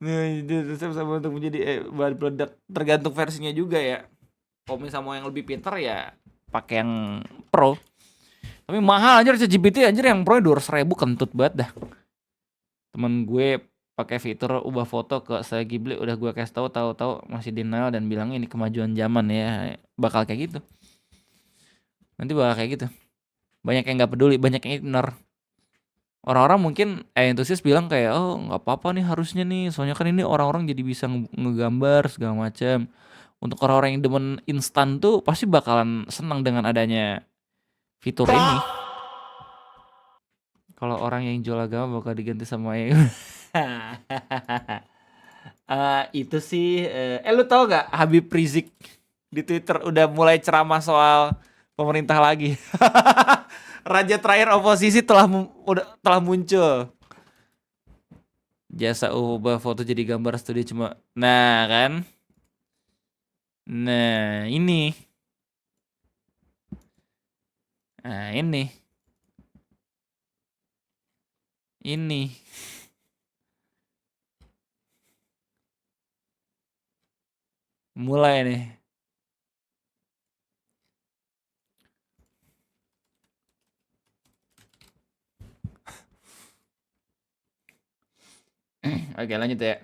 Itu sama untuk menjadi bahan peledak, tergantung versinya juga ya. Kalau misalnya mau yang lebih pintar ya pakai yang pro. Tapi mahal anjir ChatGPT anjir, yang pro 200.000 kentut banget dah. Temen gue pakai fitur ubah foto ke style Ghibli, udah gue kasih tahu masih denial dan bilang ini kemajuan zaman ya. Bakal kayak gitu. Nanti bakal kayak gitu. Banyak yang nggak peduli, banyak yang ignore. Orang-orang mungkin entusias bilang kayak oh nggak apa-apa nih harusnya nih, soalnya kan ini orang-orang jadi bisa ngegambar segala macam. Untuk orang-orang yang demen instan tuh pasti bakalan senang dengan adanya fitur ini. Kalau orang yang jual agama bakal diganti sama yang itu sih lu tau gak Habib Rizik di Twitter udah mulai ceramah soal pemerintah lagi. Raja terakhir oposisi telah muncul. Jasa ubah foto jadi gambar studi cuma. Nah kan. Nah ini. Nah ini. Ini. Mulai nih. Oke lanjut ya.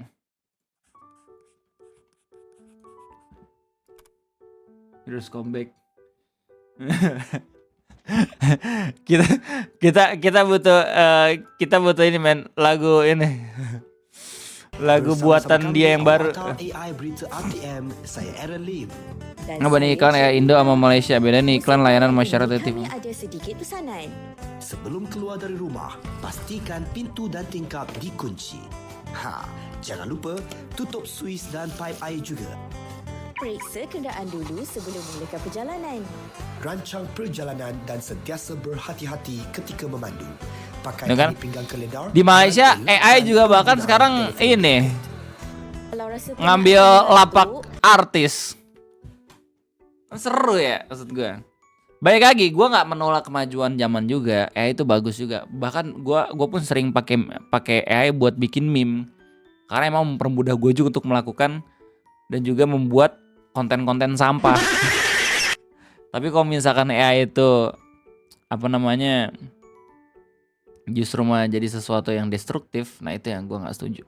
Terus comeback. kita butuh ini men, lagu ini. Lagu buatan dia yang baru. AI Berita RTM, saya Aaron Lim. Apa nih iklan ya Indo sama Malaysia, beda nih iklan layanan masyarakat TV. Kami ada sedikit pesanan. Sebelum keluar dari rumah, pastikan pintu dan tingkap dikunci. Jangan lupa tutup suis dan paip air juga. Periksa kenderaan dulu sebelum memulakan perjalanan. Rancang perjalanan dan sentiasa berhati-hati ketika memandu. Pakai kan? tali pinggang kelendar. Di Malaysia dan AI juga bahkan penggunaan sekarang telefon. ini Kalau rasa ngambil penat, lapak tu, artis. Seru ya maksud gue. Baik lagi, gue nggak menolak kemajuan zaman juga. AI itu bagus juga. Bahkan gue pun sering pakai AI buat bikin meme. Karena emang mempermudah gue juga untuk melakukan dan juga membuat konten-konten sampah. Tapi kalau misalkan AI itu justru malah jadi sesuatu yang destruktif, nah itu yang gue nggak setuju.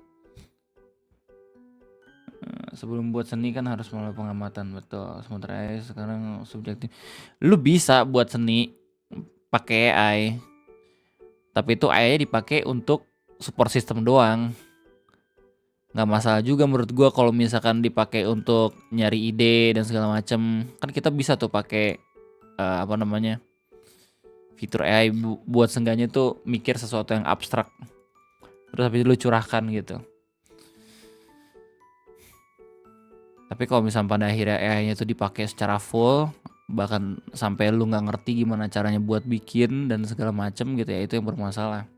Sebelum buat seni kan harus melalui pengamatan, betul. Sementara AI sekarang subjektif. Lu bisa buat seni pakai AI, tapi itu AI dipakai untuk support system doang. Nggak masalah juga menurut gua kalau misalkan dipakai untuk nyari ide dan segala macam. Kan kita bisa tuh pakai fitur AI buat seenggaknya tuh mikir sesuatu yang abstrak. Terus habis itu lu curahkan gitu. Tapi kalau misalnya pada akhirnya AI-nya itu dipakai secara full, bahkan sampai lu nggak ngerti gimana caranya buat bikin dan segala macam gitu ya, itu yang bermasalah.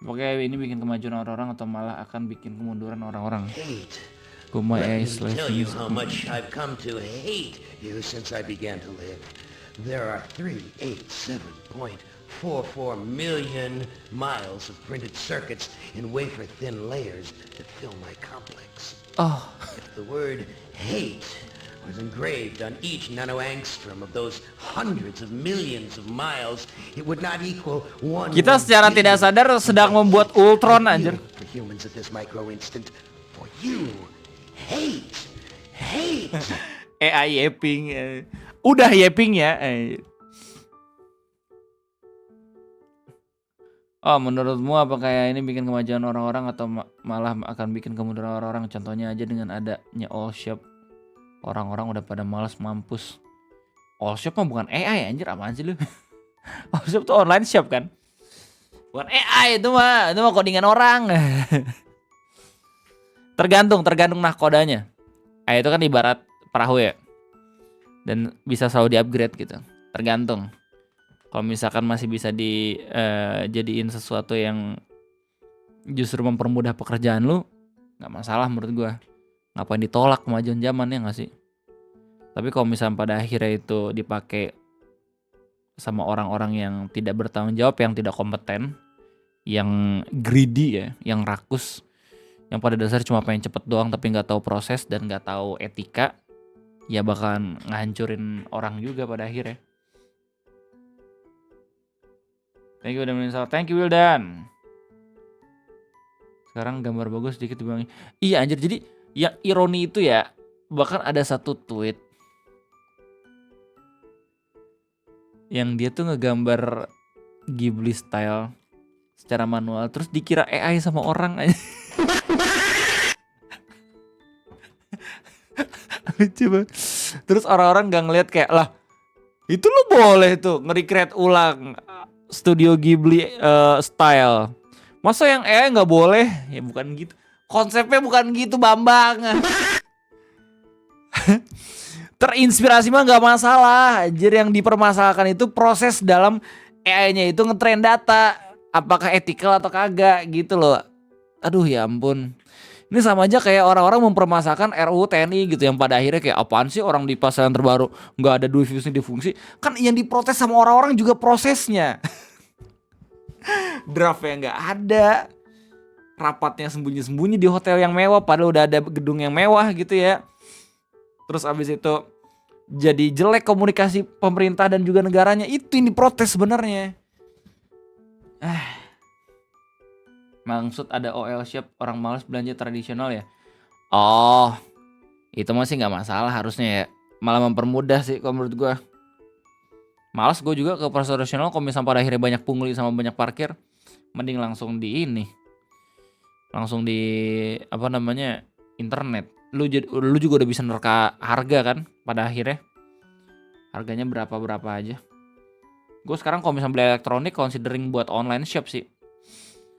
Oke, ini bikin kemajuan orang-orang atau malah akan bikin kemunduran orang-orang? Hate. Kuma Let AI me slash tell you music. how much I've come to hate you since I began to live. There are 387.44 million miles of printed circuits in wafer-thin layers that fill my complex. Oh, If the word hate was engraved on each nanoangstrom of those hundreds of millions of miles, it would not equal one. kita secara tidak sadar sedang membuat Ultron anjir. For humans at this micro instant, for you, hate. AI yaping. Udah yaping ya. Oh, menurutmu apa kayak ini bikin kemajuan orang-orang atau malah akan bikin kemunduran orang-orang? Contohnya aja dengan adanya all shop. Orang-orang udah pada malas mampus. All shop mah bukan AI anjir, apaan sih lu? All shop tuh online shop kan? Bukan AI itu mah codingan orang. Tergantung nahkodanya. AI itu kan ibarat perahu ya. Dan bisa selalu di-upgrade gitu. Tergantung. Kalau misalkan masih bisa dijadiin sesuatu yang justru mempermudah pekerjaan lu, nggak masalah menurut gua. Ngapain ditolak kemajuan zaman ya nggak sih? Tapi kalau misalnya pada akhirnya itu dipakai sama orang-orang yang tidak bertanggung jawab, yang tidak kompeten, yang greedy ya, yang rakus, yang pada dasar cuma pengen cepet doang tapi nggak tahu proses dan nggak tahu etika, ya bakalan ngancurin orang juga pada akhirnya. Thank you udah menginstal. Thank you Wildan. Sekarang gambar bagus sedikit dibanding. Iya anjir, jadi yang ironi itu ya, bahkan ada satu tweet yang dia tuh ngegambar Ghibli style secara manual terus dikira AI sama orang aja. Coba. Terus orang-orang gak ngeliat kayak lah itu lo boleh tuh nge-recreate ulang Studio Ghibli style. Masa yang AI nggak boleh? Ya bukan gitu. Konsepnya bukan gitu Bambang. Terinspirasi mah nggak masalah. Anjir, yang dipermasalahkan itu proses dalam AI-nya itu ngetrain data. Apakah ethical atau kagak gitu loh. Aduh ya ampun. Ini sama aja kayak orang-orang mempermasalahkan RUU TNI gitu, yang pada akhirnya kayak apaan sih orang di pasal yang terbaru nggak ada duit fungsi. Kan yang diprotes sama orang-orang juga prosesnya. Draftnya nggak ada, rapatnya sembunyi-sembunyi di hotel yang mewah padahal udah ada gedung yang mewah gitu ya. Terus abis itu jadi jelek komunikasi pemerintah dan juga negaranya, itu yang diprotes sebenarnya. Maksud ada OL shop, orang malas belanja tradisional ya. Oh, itu masih nggak masalah harusnya ya. Malah mempermudah sih kalau menurut gue. Malas gue juga ke pasar tradisional kalau misalnya pada akhirnya banyak pungli sama banyak parkir. Mending langsung di ini. Langsung di apa namanya internet. Lu juga udah bisa nerka harga kan pada akhirnya. Harganya berapa aja. Gue sekarang kalau misalnya beli elektronik considering buat online shop sih.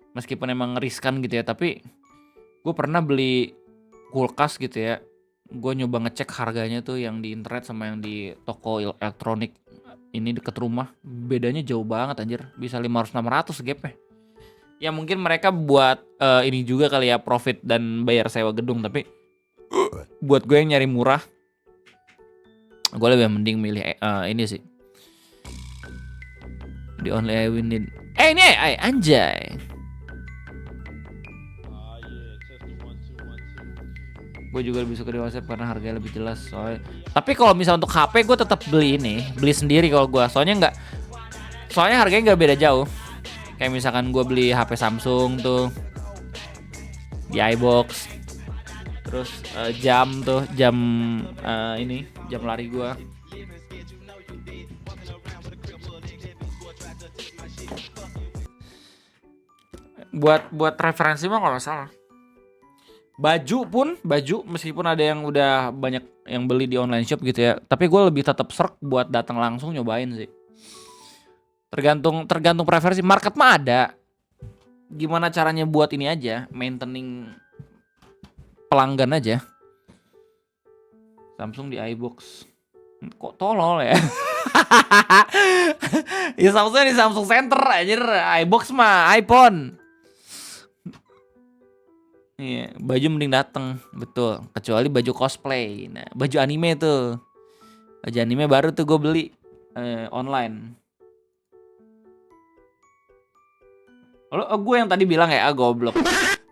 Meskipun emang riskan gitu ya, tapi gue pernah beli kulkas gitu ya. Gue nyoba ngecek harganya tuh yang di internet sama yang di toko elektronik ini deket rumah. Bedanya jauh banget anjir, bisa 500-600 gapnya. Ya mungkin mereka buat ini juga kali ya, profit dan bayar sewa gedung. Tapi buat gue yang nyari murah, gue lebih mending milih ini sih. The only I win it. Ini anjay. Gue juga lebih suka di WhatsApp karena harganya lebih jelas soalnya. Tapi kalau misal untuk HP gue tetap beli sendiri kalau gue. Soalnya harganya nggak beda jauh. Kayak misalkan gue beli HP Samsung tuh di iBox. Terus jam ini jam lari gue. Buat referensi mah nggak masalah. Baju meskipun ada yang udah banyak yang beli di online shop gitu ya, tapi gue lebih tetap serk buat datang langsung nyobain sih. Tergantung preferensi. Market mah ada. Gimana caranya buat ini aja, maintaining pelanggan aja. Samsung di iBox. Kok tolol ya? Ya Samsung di Samsung Center anjir, iBox mah iPhone. Iya, baju mending dateng, betul. Kecuali baju cosplay. Nah, baju anime tuh. Baju anime baru tuh gue beli online. Gue yang tadi bilang ya, goblok.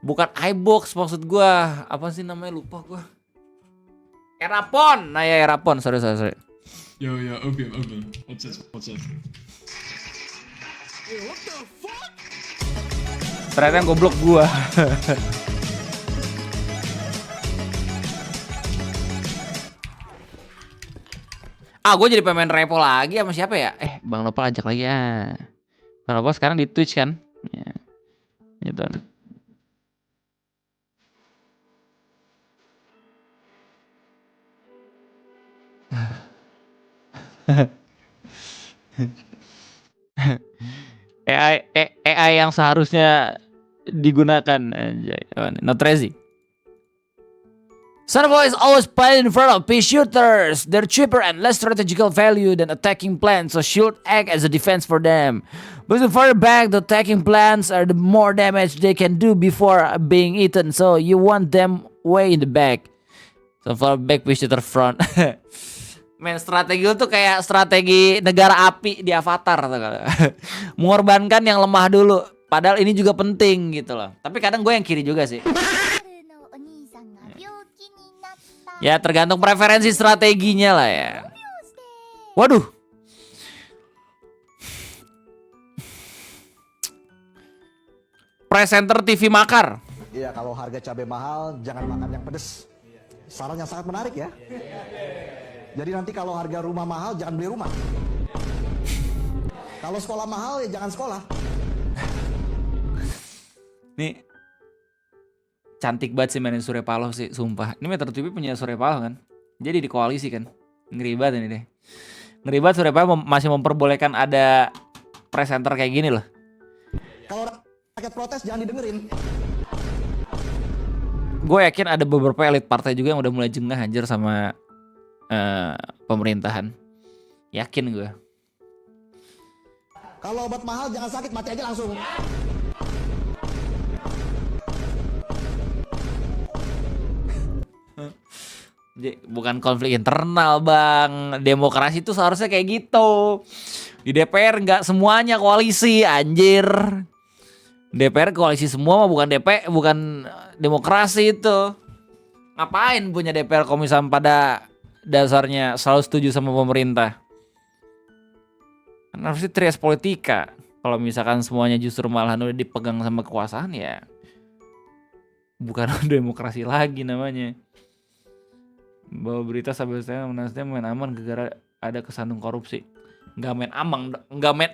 Bukan iBox maksud gue. Apa sih namanya, lupa gue. Erapon. Nah ya Erapon, sorry. Yo, open. What's this? What the fuck? Ternyata yang goblok gue. Gue jadi pemain repo lagi sama siapa ya? Bang Nopal ajak lagi ya. Bang Nopal sekarang di Twitch kan? Ya. Gitu. AI yang seharusnya digunakan anjay. Not Rezi. Sunfall is always played in front of pea shooters. They're cheaper and less strategical value than attacking plants, so shield act as a defense for them. But the further back the attacking plants are, the more damage they can do before being eaten. So you want them way in the back. Sunfall back, pea shooter front. Men, strategi itu kayak strategi negara api di Avatar. Mengorbankan yang lemah dulu. Padahal ini juga penting gitu loh. Tapi kadang gue yang kiri juga sih. Ya tergantung preferensi strateginya lah ya. Waduh. presenter TV makar. Iya, kalau harga cabai mahal jangan makan yang pedes. Saran yang sangat menarik ya. Jadi nanti kalau harga rumah mahal jangan beli rumah. Kalau sekolah mahal ya jangan sekolah. Nih cantik banget sih mainin Surya Paloh sih, sumpah. Ini Metro TV punya Surya Paloh kan. Jadi di koalisi kan. Ngeri banget ini deh. Ngeri banget Surya Paloh masih memperbolehkan ada presenter kayak gini loh. Kalau rakyat protes jangan didengerin. Gue yakin ada beberapa elit partai juga yang udah mulai jengah anjir sama pemerintahan. Yakin gue. Kalau obat mahal jangan sakit, mati aja langsung. Bukan konflik internal bang. Demokrasi itu seharusnya kayak gitu. Di DPR nggak semuanya koalisi anjir. DPR koalisi semua mah bukan bukan demokrasi itu. Ngapain punya DPR kalau misalnya pada dasarnya selalu setuju sama pemerintah? Kan harusnya trias politika. Kalau misalkan semuanya justru malahan udah dipegang sama kekuasaan ya bukan demokrasi lagi namanya. Bawa berita sampai saya Nasdem main aman gara-gara ada kesandung korupsi. Nggak main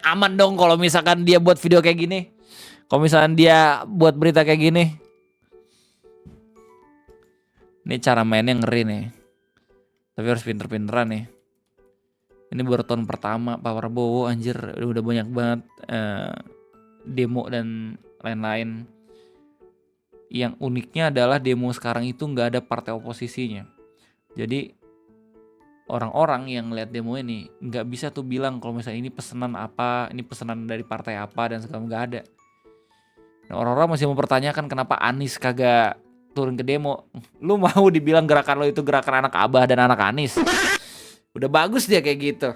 aman dong kalau misalkan dia buat video kayak gini. Kalau misalkan dia buat berita kayak gini. Ini cara mainnya ngeri nih. Tapi harus pinter-pinteran nih. Ini baru tahun pertama Pak Prabowo anjir udah banyak banget demo dan lain-lain. Yang uniknya adalah demo sekarang itu nggak ada partai oposisinya. Jadi orang-orang yang lihat demo ini nggak bisa tuh bilang kalau misalnya ini pesanan apa, ini pesanan dari partai apa dan segala nggak ada. Nah, orang-orang masih mempertanyakan kenapa Anies kagak turun ke demo. Lu mau dibilang gerakan lo itu gerakan anak Abah dan anak Anies? Udah bagus dia kayak gitu.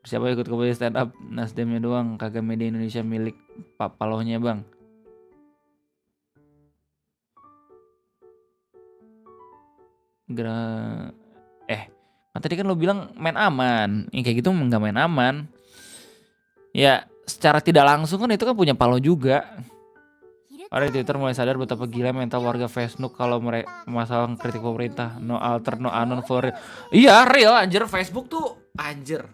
Siapa ikut kembali stand up? Nasdemnya doang, kagak media Indonesia milik Pak Palohnya bang. Kan tadi kan lo bilang main aman. Yang kayak gitu nggak main aman. Ya secara tidak langsung kan itu kan punya Paloh juga. Orang di Twitter mulai sadar betapa gila mental warga Facebook kalau mereka masalah kritik pemerintah. No alter, no anon for real. Iya real anjir, Facebook tuh anjir.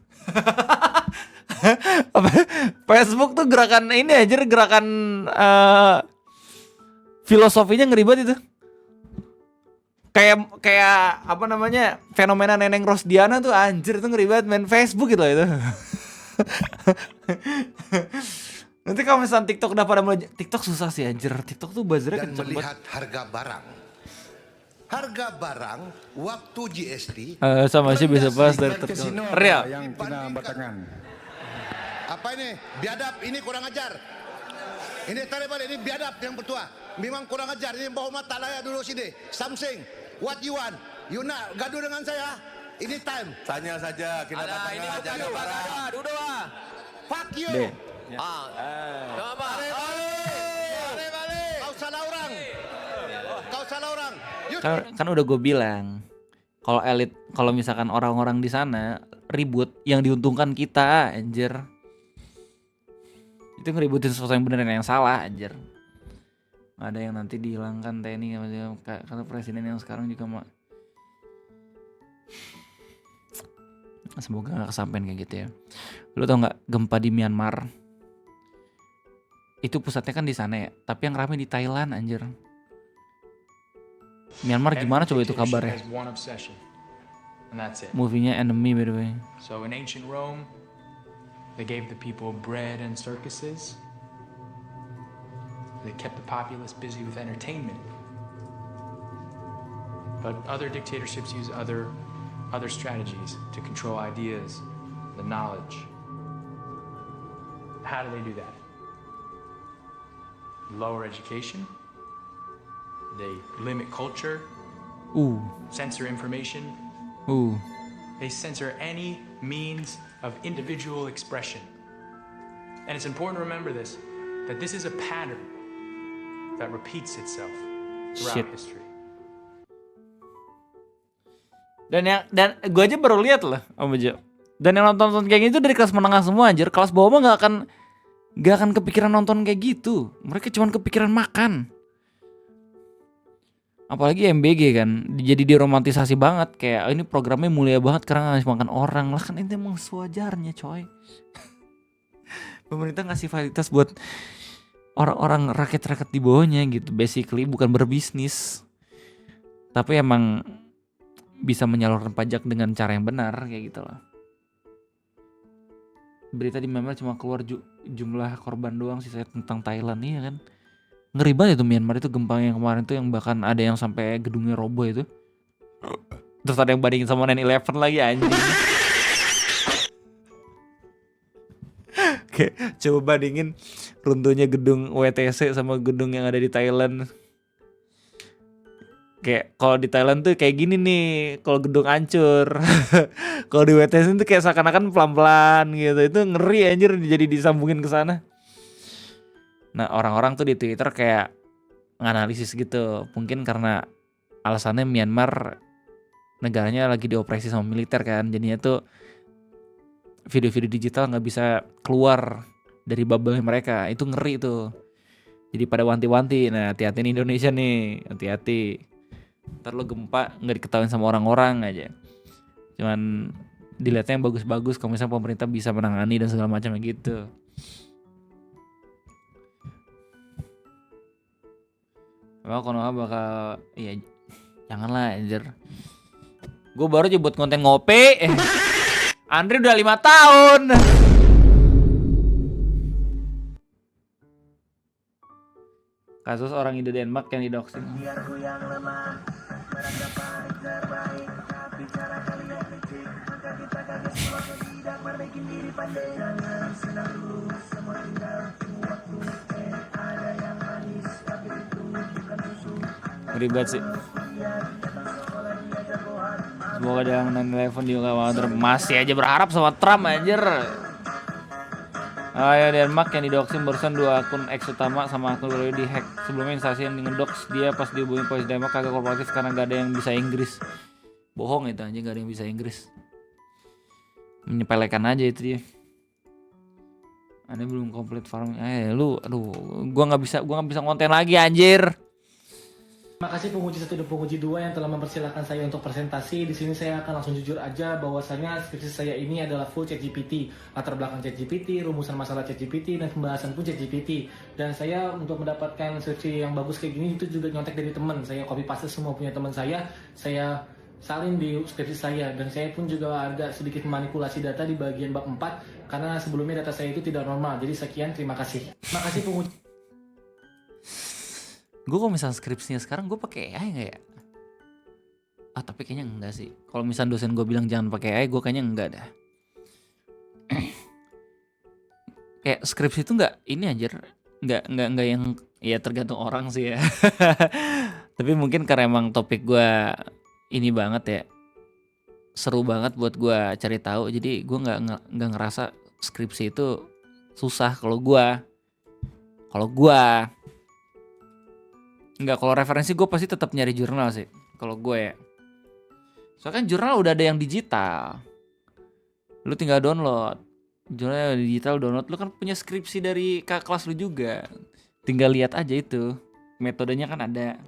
Facebook tuh gerakan ini anjir, gerakan filosofinya ngeri banget itu. Kayak apa namanya, fenomena Neneng Rosdiana tuh anjir tuh ngeri banget main Facebook gitu itu. Nanti kalau misalnya TikTok udah pada mulai, TikTok susah sih anjir. TikTok tuh buzzernya dan kenceng melihat banget. Harga barang waktu GST sama sih bisa pas dari kasino real. Yang Cina batangan. Apa ini? Biadab, ini kurang ajar. Ini tarik balik, ini biadab yang bertua. Memang kurang ajar, ini bawa mata layak dulu sini. Something, what you want? You nak gaduh dengan saya? Ini time. Tanya saja, kita batangan jaga barang. Duduk ah. Fuck you. Kau salah orang. Kan udah gue bilang, kalau elit, kalau misalkan orang-orang di sana ribut, yang diuntungkan kita, anjir. Itu ngeributin sesuatu yang bener dan yang salah, anjir. Ada yang nanti dihilangkan TNI, karena presiden yang sekarang juga semoga gak kesampean kayak gitu ya. Lu tau gak gempa di Myanmar? Itu pusatnya kan di sana ya, tapi yang rame di Thailand anjir. Myanmar gimana coba itu kabarnya? Movie-nya Enemy by the way. So in ancient Rome, they gave the people bread and circuses. They kept the populace busy with entertainment. But other dictatorships use other strategies to control ideas, the knowledge. How do they do that? Lower education. They limit culture. Censor information. They censor any means of individual expression. And it's important to remember this, that this is a pattern that repeats itself throughout history. Dan gue aja baru lihat loh, Om Jo. Dan yang nonton kayak gitu dari kelas menengah semua anjir. Kelas bawah mah gak akan kepikiran nonton kayak gitu. Mereka cuma kepikiran makan. Apalagi MBG kan, jadi diromantisasi banget. Kayak ini programnya mulia banget karena ngasih makan orang. Lah kan itu emang sewajarnya coy. Pemerintah ngasih fasilitas buat orang-orang rakyat-rakyat di bawahnya gitu. Basically bukan berbisnis, tapi emang bisa menyalurkan pajak dengan cara yang benar kayak gitu loh. Berita di Myanmar cuma keluar jumlah korban doang sih saya tentang Thailand, iya kan. Ngeri banget itu Myanmar itu gempa yang kemarin tuh yang bahkan ada yang sampai gedungnya roboh itu. Terus ada yang bandingin sama 9/11 lagi anjing. Oke, coba bandingin runtuhnya gedung WTC sama gedung yang ada di Thailand. Kayak kalau di Thailand tuh kayak gini nih, kalau gedung hancur. Kalau di WTC tuh kayak seakan-akan pelan-pelan gitu. Itu ngeri anjir jadi disambungin ke sana. Nah, orang-orang tuh di Twitter kayak nganalisis gitu. Mungkin karena alasannya Myanmar negaranya lagi dioperasi sama militer kan. Jadinya tuh video-video digital nggak bisa keluar dari bubble mereka. Itu ngeri tuh. Jadi pada wanti-wanti. Nah, hati-hati nih Indonesia nih. Hati-hati. Ntar lo gempa nggak diketahuin sama orang-orang aja. Cuman dilihatnya yang bagus-bagus. Kalau misalnya pemerintah bisa menangani dan segala macam gitu. Konoha bakal, ya janganlah anjir. Gue baru aja buat konten ngopi. Andre udah 5 tahun. Kasus orang Indo Denmark yang didoxing. Ribet sih. Semoga ada 9/11 juga masih aja berharap sama Trump anjir. Ya Denmark yang didoxing barusan 2 akun X utama sama akun baru di hack. Sebelumnya instansi yang ngedox dia pas dihubungin polisi Denmark kagak kooperatif karena gak ada yang bisa Inggris. Bohong itu anjing, gak ada yang bisa Inggris. Menyepelekan aja itu dia. Anda belum komplit farming. Gua nggak bisa konten lagi anjir. Terima kasih penguji 1 dan penguji 2 yang telah mempersilahkan saya untuk presentasi. Di sini saya akan langsung jujur aja bahwasanya skripsi saya ini adalah full ChatGPT. Latar belakang ChatGPT, rumusan masalah ChatGPT, dan pembahasan pun ChatGPT. Dan saya untuk mendapatkan skripsi yang bagus kayak gini itu juga nyontek dari teman. Saya copy paste semua punya teman saya salin di skripsi saya. Dan saya pun juga agak sedikit manipulasi data di bagian bab 4 karena sebelumnya data saya itu tidak normal. Jadi sekian, terima kasih. Terima kasih penguji. Gue kalau misalnya skripsinya sekarang gue pakai AI nggak ya? Tapi kayaknya enggak sih. Kalau misalnya dosen gue bilang jangan pakai AI, gue kayaknya enggak dah. Kayak skripsi itu nggak ini anjir, nggak yang ya tergantung orang sih ya. Tapi mungkin karena emang topik gue ini banget ya, seru banget buat gue cari tahu. Jadi gue nggak ngerasa skripsi itu susah kalau gue. Enggak, kalau referensi gue pasti tetap nyari jurnal sih. Kalau gue ya. Soalnya kan jurnal udah ada yang digital. Lu tinggal download. Jurnal digital download. Lu kan punya skripsi dari kakak kelas lu juga. Tinggal lihat aja itu. Metodenya kan ada.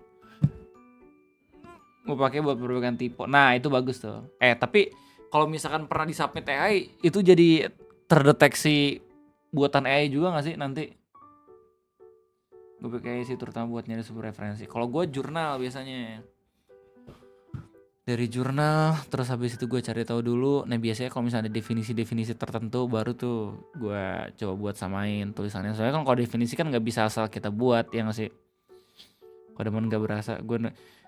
Gue pakai buat perbaikan tipe. Nah, itu bagus tuh. Tapi kalau misalkan pernah disubmit AI, itu jadi terdeteksi buatan AI juga gak sih nanti? Gue pakai sih terutama buat nyari sumber referensi. Kalau gue jurnal biasanya. Dari jurnal, terus habis itu gue cari tahu dulu. Nah biasanya kalau misalnya ada definisi-definisi tertentu, baru tuh gue coba buat samain tulisannya. Soalnya kan kalau definisi kan nggak bisa asal kita buat, ya nggak sih? Kalau demen nggak berasa,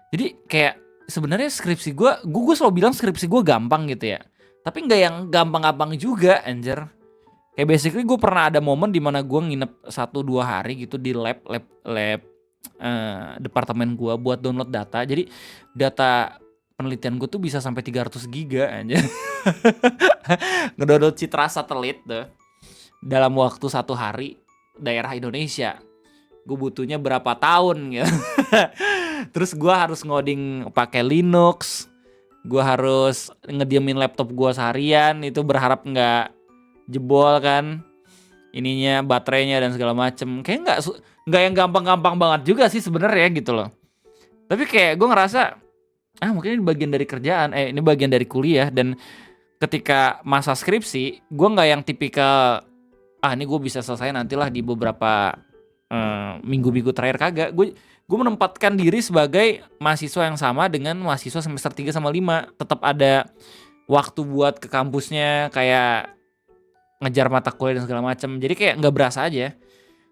jadi kayak sebenarnya skripsi gue selalu bilang skripsi gue gampang gitu ya. Tapi nggak yang gampang-gampang juga, anjir. Kayak basically gue pernah ada momen dimana gue nginep 1-2 hari gitu di lab departemen gue buat download data. Jadi data penelitian gue tuh bisa sampai 300 giga aja. Ngedownload citra satelit tuh dalam waktu 1 hari daerah Indonesia. Gue butuhnya berapa tahun gitu. Terus gue harus ngoding pakai Linux, gue harus ngediemin laptop gue seharian, itu berharap nggak jebol kan ininya, baterainya dan segala macem. Kayak nggak yang gampang-gampang banget juga sih sebenarnya gitu loh. Tapi kayak gue ngerasa mungkin ini bagian dari kerjaan, ini bagian dari kuliah. Dan ketika masa skripsi, gue nggak yang tipikal ini gue bisa selesai nantilah di beberapa minggu-minggu terakhir. Kagak, gue menempatkan diri sebagai mahasiswa yang sama dengan mahasiswa semester 3 sama 5. Tetap ada waktu buat ke kampusnya, kayak ngejar mata kuliah dan segala macam. Jadi kayak nggak berasa aja.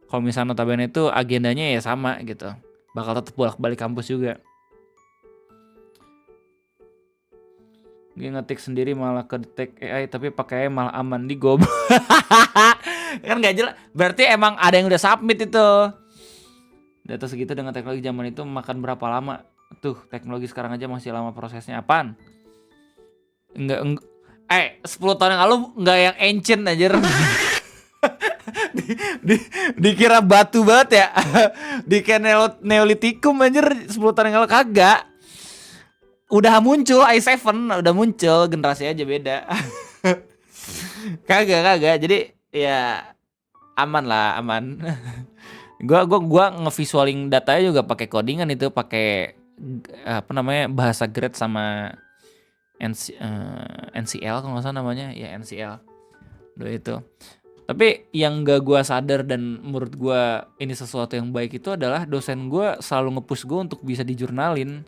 Kalau misalnya notabene itu agendanya ya sama gitu, bakal tetap bolak-balik kampus juga. Gue ngetik sendiri malah kedetek AI, tapi pakai malah aman di goblok. Kan nggak jelas. Berarti emang ada yang udah submit itu. Data segitu dengan teknologi zaman itu makan berapa lama? Tuh, teknologi sekarang aja masih lama prosesnya. Apaan? Enggak 10 tahun yang lalu enggak yang ancient anjir. Dikira batu banget ya. Dikira Neolitikum anjir 10 tahun yang lalu. Kagak. Udah muncul i7, udah muncul, generasi aja beda. Kagak. Jadi ya aman lah, aman. Gua ngevisualing datanya juga pakai codingan itu, pakai bahasa grade sama NCL kalau nggak salah namanya, ya NCL. Udah itu. Tapi yang gak gue sadar dan menurut gue ini sesuatu yang baik itu adalah dosen gue selalu nge-push gue untuk bisa dijurnalin.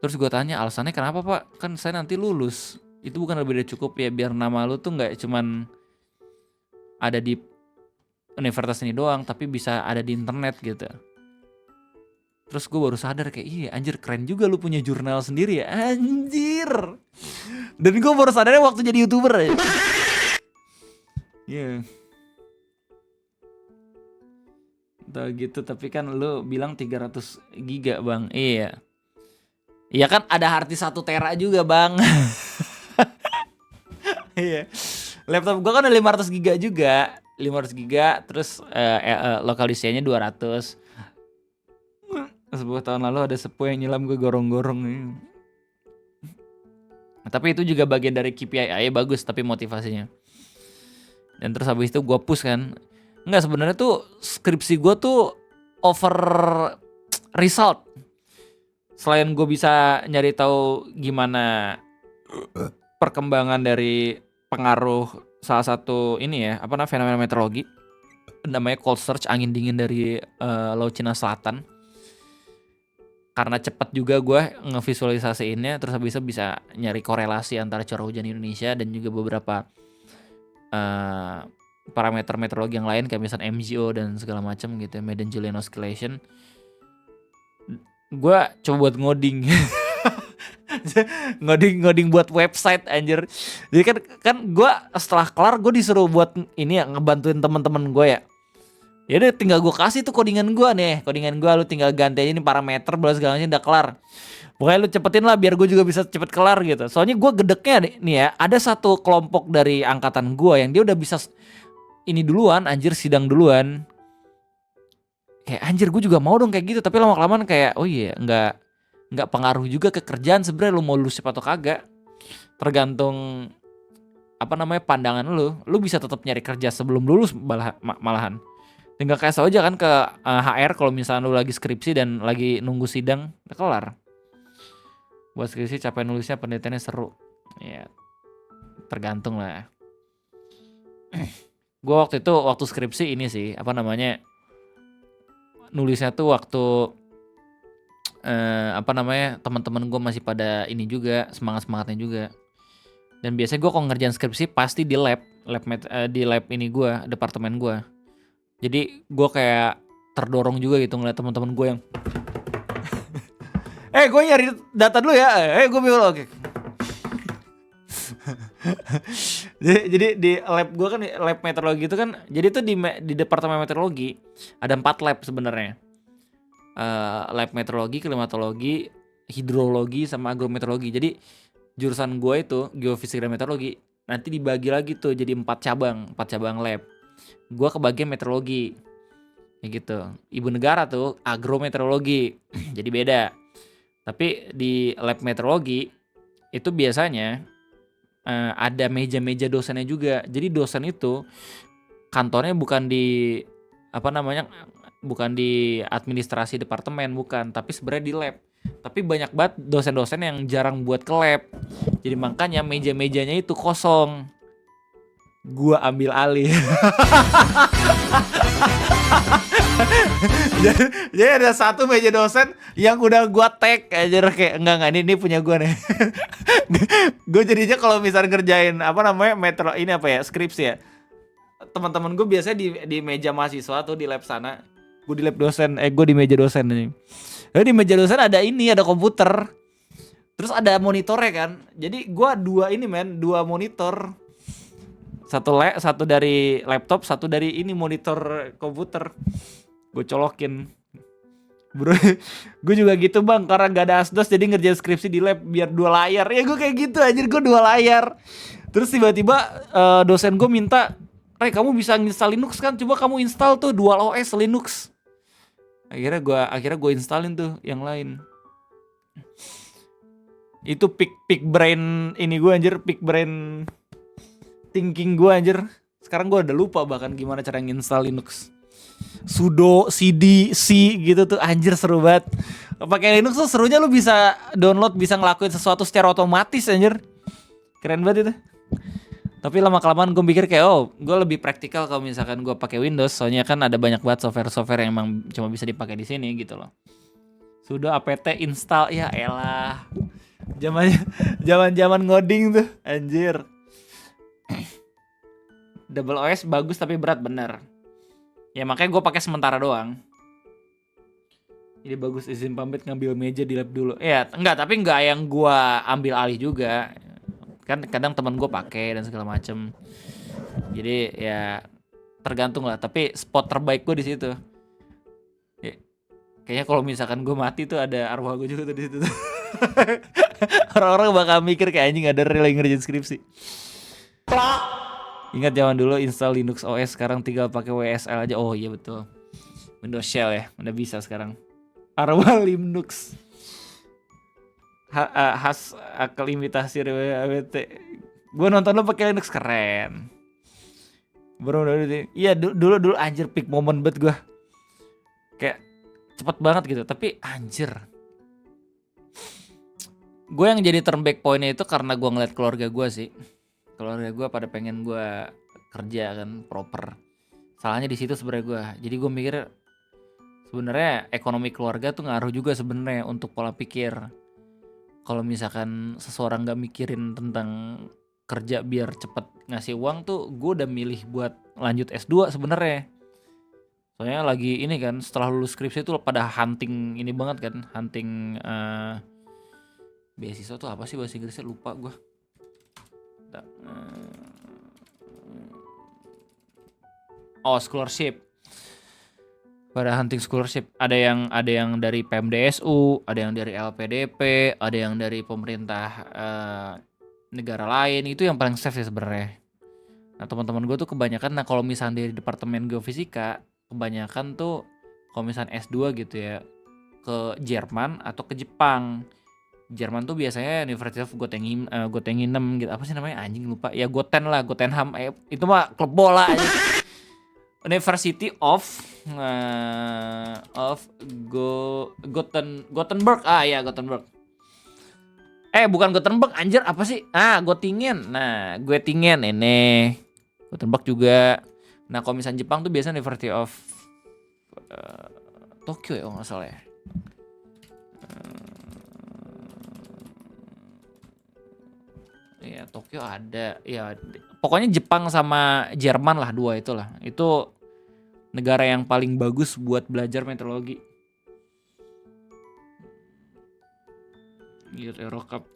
Terus gue tanya alasannya kenapa pak? Kan saya nanti lulus. Itu bukan lebih dari cukup ya biar nama lu tuh gak cuman ada di universitas ini doang, tapi bisa ada di internet gitu. Terus gue baru sadar kayak iya anjir keren juga lu punya jurnal sendiri ya anjir. Dan gue baru sadarnya waktu jadi YouTuber ya. Iya. Tuh gitu, tapi kan lu bilang 300 giga bang. Iya. Iya kan ada hard disk 1 tera juga bang. Iya. Laptop gue kan ada 500 giga juga. 500 giga terus lokal disknya 200. 10 tahun lalu ada sepuh yang nyelam gue gorong-gorong nih. Tapi itu juga bagian dari KPI bagus tapi motivasinya. Dan terus habis itu gue push kan. Enggak, sebenarnya tuh skripsi gue tuh over result. Selain gue bisa nyari tahu gimana perkembangan dari pengaruh salah satu ini ya, fenomena meteorologi namanya cold surge, angin dingin dari Laut Cina Selatan. Karena cepat juga gue ngevisualisasiinnya, terus habis itu bisa nyari korelasi antara curah hujan di Indonesia dan juga beberapa parameter meteorologi yang lain kayak misalnya MGO dan segala macam gitu, Median Julian Oscillation. Gue coba buat ngoding. ngoding buat website anjir. Jadi kan gue setelah kelar gue disuruh buat ini ya, ngebantuin teman-teman gue ya. Ya udah tinggal gue kasih tuh codingan gue lu tinggal ganti aja nih parameter segala macam udah kelar. Pokoknya lu cepetin lah biar gue juga bisa cepet kelar gitu. Soalnya gue gedeknya nih ya, ada satu kelompok dari angkatan gue yang dia udah bisa ini duluan, anjir sidang duluan. Kayak anjir gue juga mau dong kayak gitu, tapi lama-kelamaan kayak oh iya nggak pengaruh juga ke kerjaan sebenarnya lu mau lulus cepat atau kagak. Tergantung pandangan lu bisa tetap nyari kerja sebelum lulus malahan. Tinggal kasih aja kan ke HR kalau misalnya lu lagi skripsi dan lagi nunggu sidang, udah kelar. Buat skripsi capek nulisnya, penelitiannya seru. Ya, tergantung lah. Gue waktu skripsi ini sih, nulisnya tuh waktu teman-teman gue masih pada ini juga, semangatnya juga. Dan biasanya gue kalau ngerjain skripsi pasti di lab ini gue, departemen gue. Jadi gue kayak terdorong juga gitu ngeliat teman-teman gue yang gue nyari data dulu ya, gue bingung oke. Jadi di lab gue kan, lab meteorologi itu kan, jadi tuh di departemen meteorologi ada 4 lab sebenarnya. Lab meteorologi, klimatologi, hidrologi sama agrometeorologi. Jadi jurusan gue itu geofisika dan meteorologi nanti dibagi lagi tuh jadi 4 cabang lab. Gue kebagian meteorologi kayak gitu. Ibu negara tuh agrometeorologi jadi beda. Tapi di lab meteorologi itu biasanya ada meja-meja dosennya juga. Jadi dosen itu kantornya bukan di bukan di administrasi departemen, bukan, tapi sebenarnya di lab. Tapi banyak banget dosen-dosen yang jarang buat ke lab. Jadi makanya meja-mejanya itu kosong. Gua ambil alih. Jadi ada satu meja dosen yang udah gua tag aja kayak enggak ini punya gua nih. Gue jadinya kalau misalnya ngerjain skripsi ya. Teman-teman gue biasanya di meja mahasiswa tuh di lab sana. Gue di lab dosen, gue di meja dosen nih. Lalu di meja dosen ada komputer. Terus ada monitornya kan. Jadi gue dua monitor. Satu dari laptop, satu dari monitor komputer. Gue colokin. Bro, gue juga gitu bang, karena gak ada asdos jadi ngerjain skripsi di lab biar 2 layar. Ya gue kayak gitu anjir, gue 2 layar. Terus tiba-tiba dosen gue minta, kamu bisa install Linux kan? Coba kamu install tuh Dual OS Linux. Akhirnya gue installin tuh yang lain. Itu peak brain ini gue anjir, peak brain thinking gue anjir. Sekarang gue udah lupa bahkan gimana cara nginstal Linux. Sudo, cd, c gitu tuh anjir seru banget. Pakai Linux tuh serunya lu bisa download, bisa ngelakuin sesuatu secara otomatis anjir. Keren banget itu. Tapi lama-kelamaan gue mikir kayak gue lebih praktikal kalau misalkan gue pakai Windows, soalnya kan ada banyak banget software yang emang cuma bisa dipakai di sini gitu loh. Sudo apt install, ya elah. Zaman ngoding tuh anjir. Double OS bagus tapi berat bener. Ya makanya gue pakai sementara doang. Ini bagus, izin pamit ngambil meja di lab dulu. Ya tapi enggak yang gue ambil alih juga. Kan kadang teman gue pakai dan segala macem. Jadi ya tergantung lah. Tapi spot terbaik gue di situ. Ya, kayaknya kalau misalkan gue mati tuh ada arwah gue juga tuh di situ. Orang-orang bakal mikir kayak anjing ada real yang ngerjain skripsi. Ingat zaman dulu install Linux OS, sekarang tinggal pakai WSL aja. Oh iya betul. Windows Shell ya, udah bisa sekarang. Arwah Linux. Khas akal imitasi RWT. Gue nonton lo pakai Linux keren. Bro, iya dulu anjir peak moment banget gue. Kayak cepet banget gitu, tapi anjir. Gue yang jadi turn back point-nya itu karena gue ngeliat keluarga gue sih. Keluarga gue pada pengen gue kerja kan proper. Salahnya di situ sebenarnya gue. Jadi gue mikir sebenarnya ekonomi keluarga tuh ngaruh juga sebenarnya untuk pola pikir. Kalau misalkan seseorang nggak mikirin tentang kerja biar cepet ngasih uang tuh, gue udah milih buat lanjut S2 sebenarnya. Soalnya lagi ini kan setelah lulus skripsi tuh pada hunting ini banget kan, hunting beasiswa tuh apa sih bahasa Inggrisnya, lupa gue. Scholarship. Pada hunting scholarship, ada yang dari PMDSU, ada yang dari LPDP, ada yang dari pemerintah negara lain. Itu yang paling safe sih sebenarnya. Nah teman-teman gue tuh kebanyakan, kalau misalnya dari departemen geofisika, kebanyakan tuh kalau misalnya S2 gitu ya ke Jerman atau ke Jepang. Jerman tuh biasanya University of Göttingen gitu, apa sih namanya anjing lupa ya, Gottenham itu mah klub bola aja. University of Gothenburg. Gothenburg. Bukan Gothenburg anjir, apa sih? Göttingen. Nah, Göttingen ini. Gothenburg juga. Nah, kalau misalnya Jepang tuh biasanya University of Tokyo ya, nggak salah ya. Ya Tokyo ada. Ya pokoknya Jepang sama Jerman lah, dua itulah. Itu negara yang paling bagus buat belajar meteorologi. Euro Cup.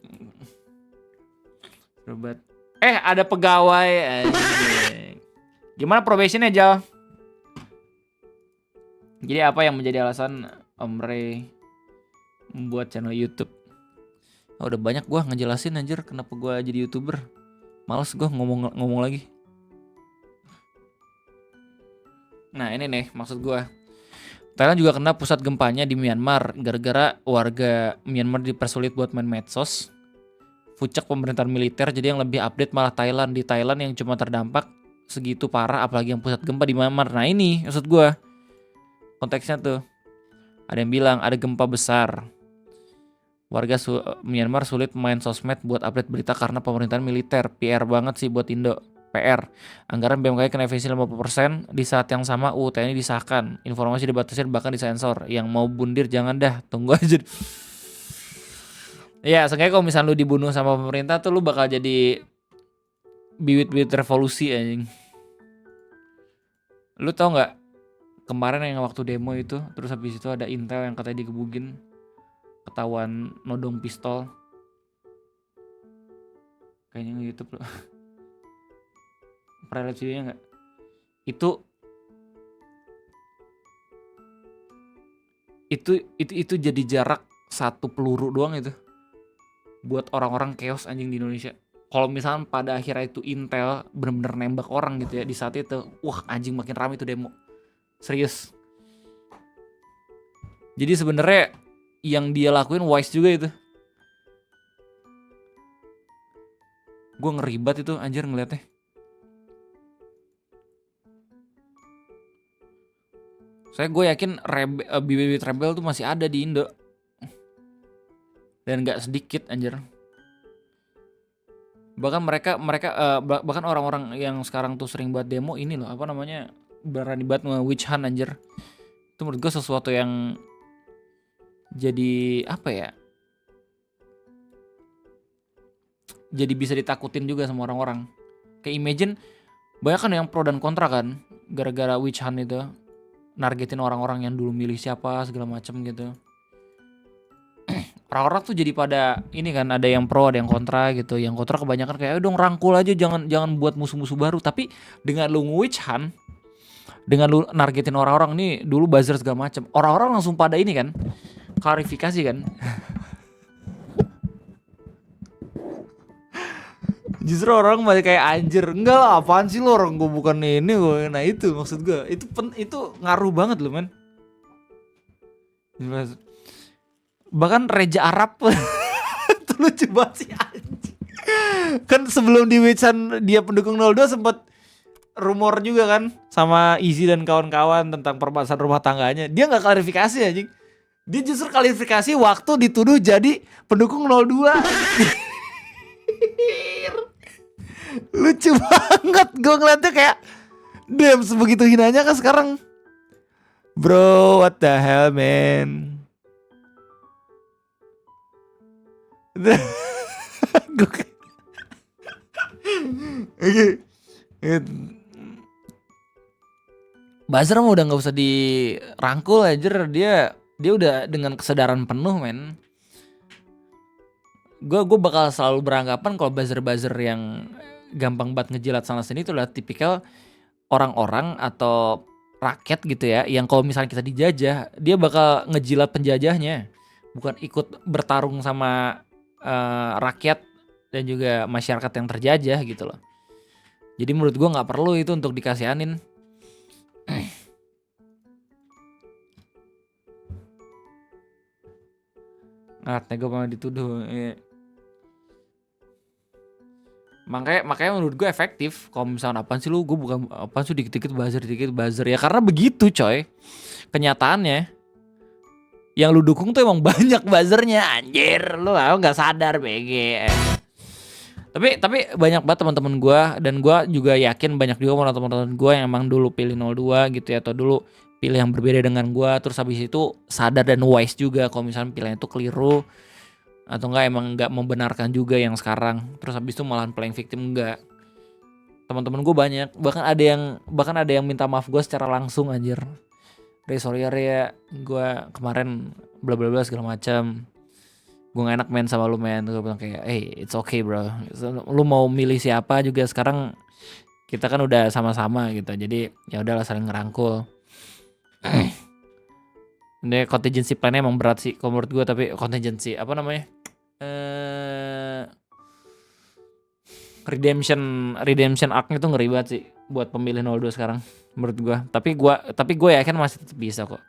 Sobat. Ada pegawai. Gimana probationnya, Jal? Jadi apa yang menjadi alasan Om Ray membuat channel YouTube? Udah banyak gue ngejelasin anjir kenapa gue jadi YouTuber. Males gue ngomong lagi. Nah ini nih maksud gue. Thailand juga kena pusat gempanya di Myanmar gara-gara warga Myanmar dipersulit buat main medsos. Puncak pemerintahan militer, jadi yang lebih update malah Thailand. Di Thailand yang cuma terdampak segitu parah, apalagi yang pusat gempa di Myanmar. Nah ini maksud gue konteksnya tuh. Ada yang bilang ada gempa besar. Warga Myanmar sulit main sosmed buat update berita karena pemerintahan militer. PR banget sih buat Indo. PR. Anggaran BMKG kena efisiensi 50%. Di saat yang sama TNI disahkan. Informasi dibatasin bahkan disensor. Yang mau bundir jangan dah. Tunggu aja. Ya seenggaknya kalau misalnya lu dibunuh sama pemerintah tuh lu bakal jadi bibit-bibit revolusi anjing. Lu tau gak kemarin yang waktu demo itu, terus habis itu ada intel yang katanya digebugin, ketahuan nodong pistol. Kayaknya gitu bro. Pernah lihat videonya gak? Itu jadi jarak 1 peluru doang itu buat orang-orang chaos anjing di Indonesia. Kalau misalnya pada akhirnya itu intel bener-bener nembak orang gitu ya di saat itu, wah anjing makin ramai itu demo. Serius. Jadi sebenarnya yang dia lakuin wise juga itu. Gue ngeribat itu anjir ngeliatnya. Gue yakin bibit rebel tuh masih ada di Indo. Dan gak sedikit anjir. Bahkan bahkan orang-orang yang sekarang tuh sering buat demo ini loh, apa namanya, berani banget nge-witch hunt anjir. Itu menurut gue sesuatu yang jadi apa ya, jadi bisa ditakutin juga sama orang-orang. Kayak imagine banyak kan yang pro dan kontra kan gara-gara witch hunt itu, nargetin orang-orang yang dulu milih siapa segala macem gitu. Orang-orang tuh jadi pada ini kan, ada yang pro ada yang kontra gitu. Yang kontra kebanyakan kayak dong rangkul aja, jangan buat musuh-musuh baru. Tapi dengan lu witch hunt, dengan lu nargetin orang-orang nih dulu buzzer segala macam, orang-orang langsung pada ini kan, klarifikasi kan. Justru orang masih kayak anjir, enggak lah apaan sih lo, orang gue bukan ini gue. Nah itu maksud gue, itu ngaruh banget loh men. Bahkan Reja Arab itu lucu banget sih anjing. Kan sebelum di Wichan dia pendukung 02 sempat rumor juga kan sama Izzy dan kawan-kawan tentang permasalahan rumah tangganya. Dia nggak klarifikasi anjing. Dia justru klarifikasi waktu dituduh jadi pendukung 02. Lucu banget gue ngeliatnya kayak damn, sebegitu hinanya kan sekarang. Bro, what the hell man. Buzzer mah udah nggak usah dirangkul aja, dia udah dengan kesadaran penuh men. Gue bakal selalu beranggapan kalau buzzer yang gampang banget ngejilat sana sini itu adalah tipikal orang-orang atau rakyat gitu ya, yang kalau misalnya kita dijajah dia bakal ngejilat penjajahnya, bukan ikut bertarung sama rakyat dan juga masyarakat yang terjajah gitu loh. Jadi menurut gue nggak perlu itu untuk dikasihanin. Nego malah dituduh. Makanya menurut gue efektif. Kalau misalnya apaan sih lu, gue bukan apaan sih dikit-dikit buzzer ya, karena begitu coy kenyataannya. Yang lu dukung tuh emang banyak buzzernya anjir, lu nggak sadar BG. Tapi banyak banget teman-teman gue, dan gue juga yakin banyak juga teman-teman gue yang emang dulu pilih 02 gitu ya, atau dulu pilih yang berbeda dengan gue, terus habis itu sadar dan wise juga kalau misalnya pilihan itu keliru atau enggak, emang enggak membenarkan juga yang sekarang, terus habis itu malahan playing victim. Enggak, teman-teman gue banyak, bahkan ada yang minta maaf gue secara langsung anjir. Sorry ya, gue kemarin bla bla bla segala macam, gue gak enak main sama lu men. Gue bilang kayak, hey it's okay bro, lu mau milih siapa juga sekarang kita kan udah sama-sama gitu, jadi ya udahlah saling ngerangkul. Ini contingency plan-nya emang berat sih kalau menurut gue, tapi contingency apa namanya, redemption arc-nya tuh ngeri banget sih buat pemilih 02 sekarang menurut gue. Tapi gue yakin masih tetap bisa kok.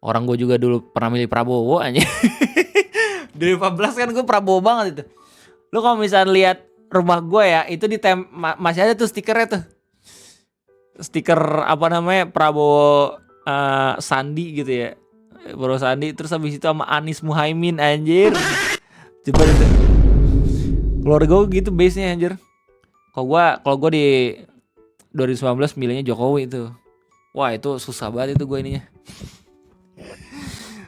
Orang gue juga dulu pernah milih Prabowo aja. 2014 kan gue Prabowo banget itu. Lu kalau misalnya lihat rumah gue ya, itu masih ada tuh stikernya tuh. Stiker apa namanya, Prabowo Sandi gitu ya. Prabowo Sandi, terus habis itu sama Anies Muhaimin anjir. Coba itu. Keluarga gue gitu base-nya anjir. Kalau gue di 2019 milihnya Jokowi itu. Wah, itu susah banget itu gue ininya.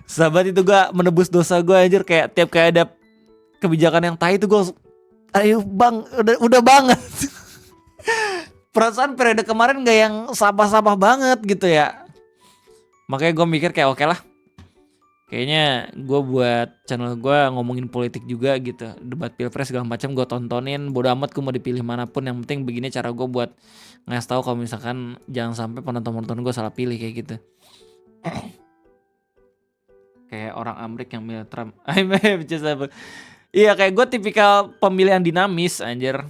Susah banget itu gue menebus dosa gue anjir, kayak tiap kayak ada kebijakan yang tai itu gue ayo bang, udah banget. Perasaan periode kemarin gak yang sampah-sampah banget gitu ya. Makanya gue mikir kayak oke lah. Kayaknya gue buat channel gue ngomongin politik juga gitu. Debat pilpres segala macam gue tontonin. Bodo amat gue mau dipilih manapun. Yang penting begini cara gue buat ngasih tahu kalau misalkan jangan sampai penonton gue salah pilih kayak gitu. Kayak orang Amerika yang milih Trump. Iya, kayak gue tipikal pemilihan dinamis anjir.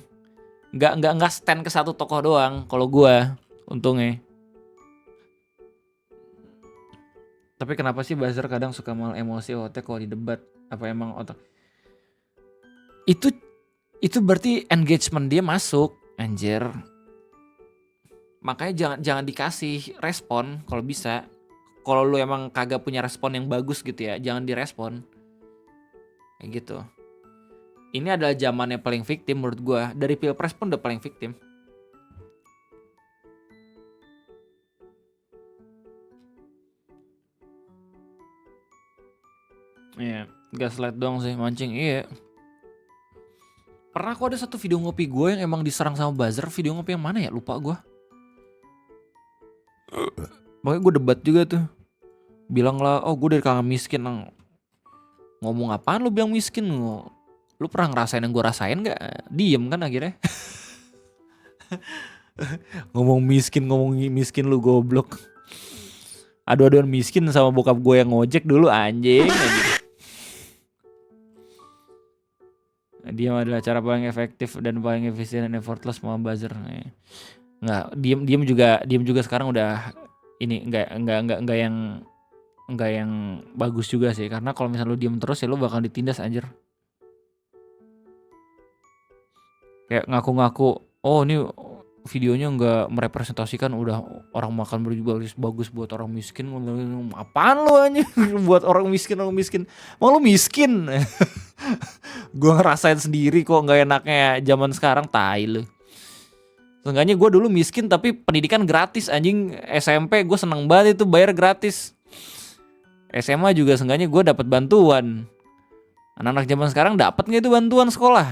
Nggak stand ke satu tokoh doang kalau gue, untungnya. Tapi kenapa sih buzzer kadang suka mal emosi otak kalau di debat? Apa emang otak? Itu berarti engagement dia masuk, anjir. Makanya jangan dikasih respon kalau bisa. Kalau lu emang kagak punya respon yang bagus gitu ya, jangan direspon. Kayak gitu. Ini adalah zamannya paling victim menurut gua. Dari pilpres pun udah paling victim. Iya, gaslight doang sih, mancing. Iya. Pernah kok ada satu video ngopi gue yang emang diserang sama buzzer. Video ngopi yang mana ya? Lupa gue. Makanya gue debat juga tuh. Bilang lah, oh gue dari kalangan miskin. Ngomong apaan lu bilang miskin? Lu pernah ngerasain yang gue rasain gak? Diem kan akhirnya. ngomong miskin lu goblok. Adu-aduan miskin sama bokap gue yang ngojek dulu anjing. Diam adalah cara paling efektif dan paling efisien dan effortless mau buzzer. Nggak, diam juga sekarang udah ini nggak yang bagus juga sih, karena kalau misalnya lu diam terus ya lu bakal ditindas anjir. Kayak ngaku-ngaku, oh ini videonya nggak merepresentasikan udah orang makan bagus buat orang miskin. Apaan lu anjir buat orang miskin? Emang lu miskin? Gue ngerasain sendiri kok nggak enaknya zaman sekarang, tai lu. Seenggaknya gue dulu miskin tapi pendidikan gratis anjing. SMP gue seneng banget itu bayar gratis. SMA juga seenggaknya gue dapat bantuan. Anak-anak zaman sekarang dapat nggak itu bantuan sekolah?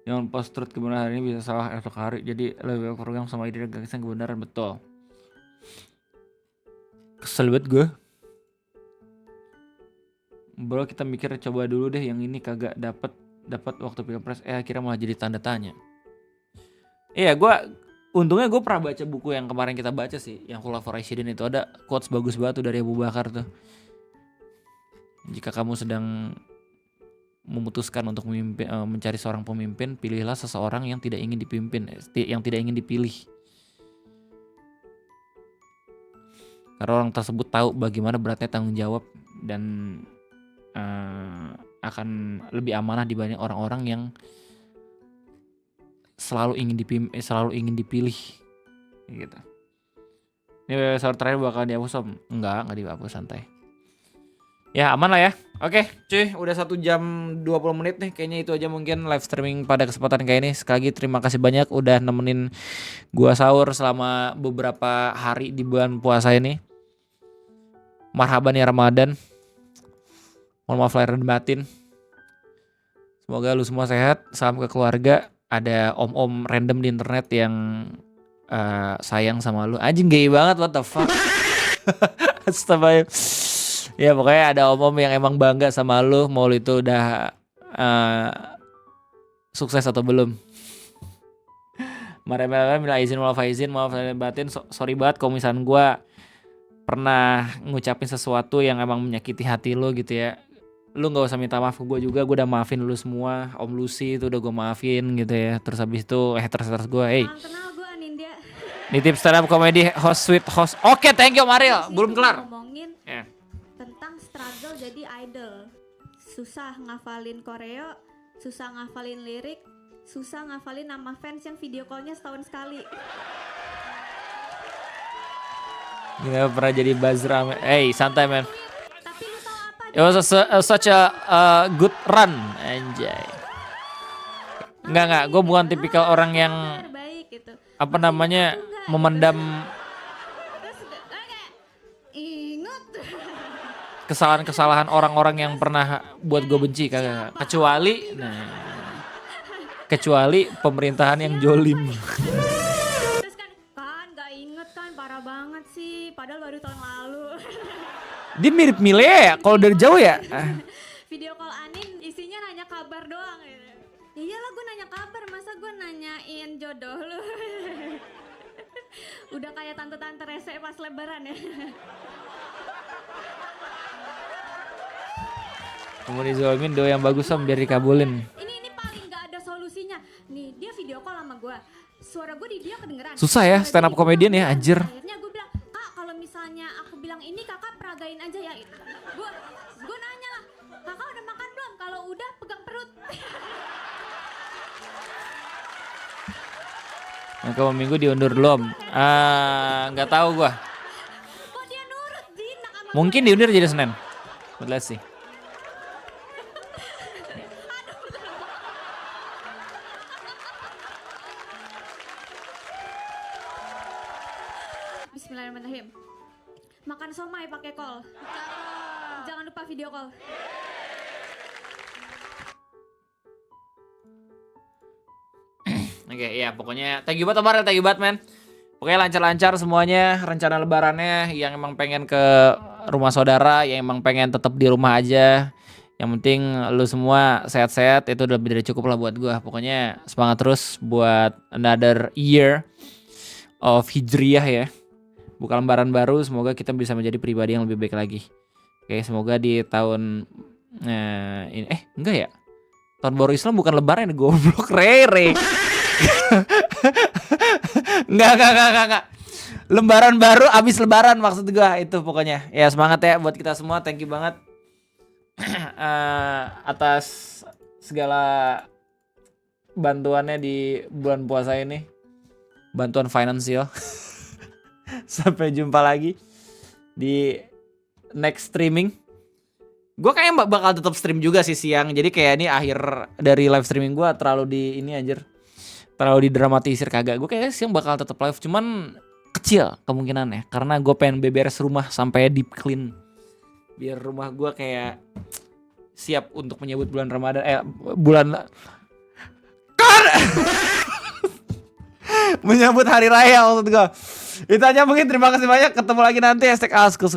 Jangan post truth kebenaran ini bisa salah esok hari. Jadi lebih program sama ide gagasan kebenaran, betul. Kesel banget gue. Bro, kita mikir coba dulu deh yang ini kagak dapat waktu pilpres. Akhirnya malah jadi tanda tanya. Iya, untungnya gue pernah baca buku yang kemarin kita baca sih, yang Collaboration itu ada quotes bagus banget tuh dari Abu Bakar tuh. Jika kamu sedang memutuskan untuk mencari seorang pemimpin, pilihlah seseorang yang tidak ingin dipimpin, yang tidak ingin dipilih. Karena orang tersebut tahu bagaimana beratnya tanggung jawab dan akan lebih amanah dibanding orang-orang yang selalu ingin dipilih gitu. Ini episode terakhir bakal dihapus om? Enggak dihapus, santai. Ya aman lah ya. Oke cuy, udah 1 jam 20 menit nih. Kayaknya itu aja mungkin live streaming pada kesempatan kayak ini. Sekali lagi terima kasih banyak udah nemenin gua sahur selama beberapa hari di bulan puasa ini. Marhaban ya Ramadan. Mohon maaf lahir dan batin. Semoga lu semua sehat. Salam ke keluarga. Ada om-om random di internet yang sayang sama lu. Anjing gay banget, what the fuck. Astaga. Ya pokoknya ada om-om yang emang bangga sama lu. Mau lu itu udah sukses atau belum. Maaf lahir batin. Sorry banget kalau misalnya gue pernah ngucapin sesuatu yang emang menyakiti hati lu gitu ya. Lu gak usah minta maaf ke gue juga. Gue udah maafin lu semua. Om Lucy itu udah gue maafin gitu ya. Terus habis itu terus gue, hey Nitip stand up comedy host sweet host. Oke, thank you Mariel. Belum kelar. Ngomongin tentang struggle jadi idol. Susah ngafalin koreo, susah ngafalin lirik, susah ngafalin nama fans yang video callnya setahun sekali. Gila pernah jadi Bazra. Hey, santai man. It was such a good run, anjay. Enggak, gue bukan tipikal orang yang apa namanya memendam kesalahan-kesalahan orang-orang yang pernah buat gue benci, kagak. Kecuali pemerintahan yang jolim. Banget sih, padahal baru tahun lalu. Dia mirip Mile ya, kalau dari jauh ya. Video call Anin isinya nanya kabar doang. Ya iyalah gue nanya kabar, masa gue nanyain jodoh lu. Udah kayak tante-tante rese pas lebaran ya. Kamu dizolimin, doa yang bagus Om biar dikabulin. Ini paling gak ada solusinya. Nih dia video call sama gue. Suara gue di dia kedengeran. Susah ya stand up comedian ya, anjir. Akhirnya gue bilang, Kak kalau misalnya aku bilang ini kakak peragain aja ya. Gue nanya lah, kakak udah makan belum? Kalau udah pegang perut. Maka minggu diundur belum? Nggak tahu gue. Kok dia nurut jinak sama Mungkin diundur jadi Senin. Let's see. Bismillahirrahmanirrahim. Makan somai pakai kol. Jangan lupa video call. Oke, ya pokoknya thank you banget Omar, thank you banget man. Pokoknya lancar-lancar semuanya rencana lebarannya, yang emang pengen ke rumah saudara, yang emang pengen tetap di rumah aja. Yang penting lu semua sehat-sehat, itu udah lebih dari cukup lah buat gua. Pokoknya semangat terus buat another year of Hijriyah ya. Buka lembaran baru, semoga kita bisa menjadi pribadi yang lebih baik lagi. Oke, semoga di tahun ini enggak ya? Tahun baru Islam bukan lebaran, goblok Rere. Enggak. Lembaran baru abis lebaran maksud gua itu pokoknya. Ya semangat ya buat kita semua, thank you banget atas segala bantuannya di bulan puasa ini. Bantuan finansial. Sampai jumpa lagi di next streaming. Gue kayaknya bakal tetap stream juga sih siang. Jadi kayak ini akhir dari live streaming gue terlalu di ini anjir. Terlalu didramatisir kagak. Gue kayaknya siang bakal tetap live, cuman kecil kemungkinannya karena gue pengen beberes rumah sampai deep clean. Biar rumah gue kayak siap untuk menyambut bulan Ramadan menyambut hari raya maksud gue. Itu aja mungkin, terima kasih banyak, ketemu lagi nanti #askus.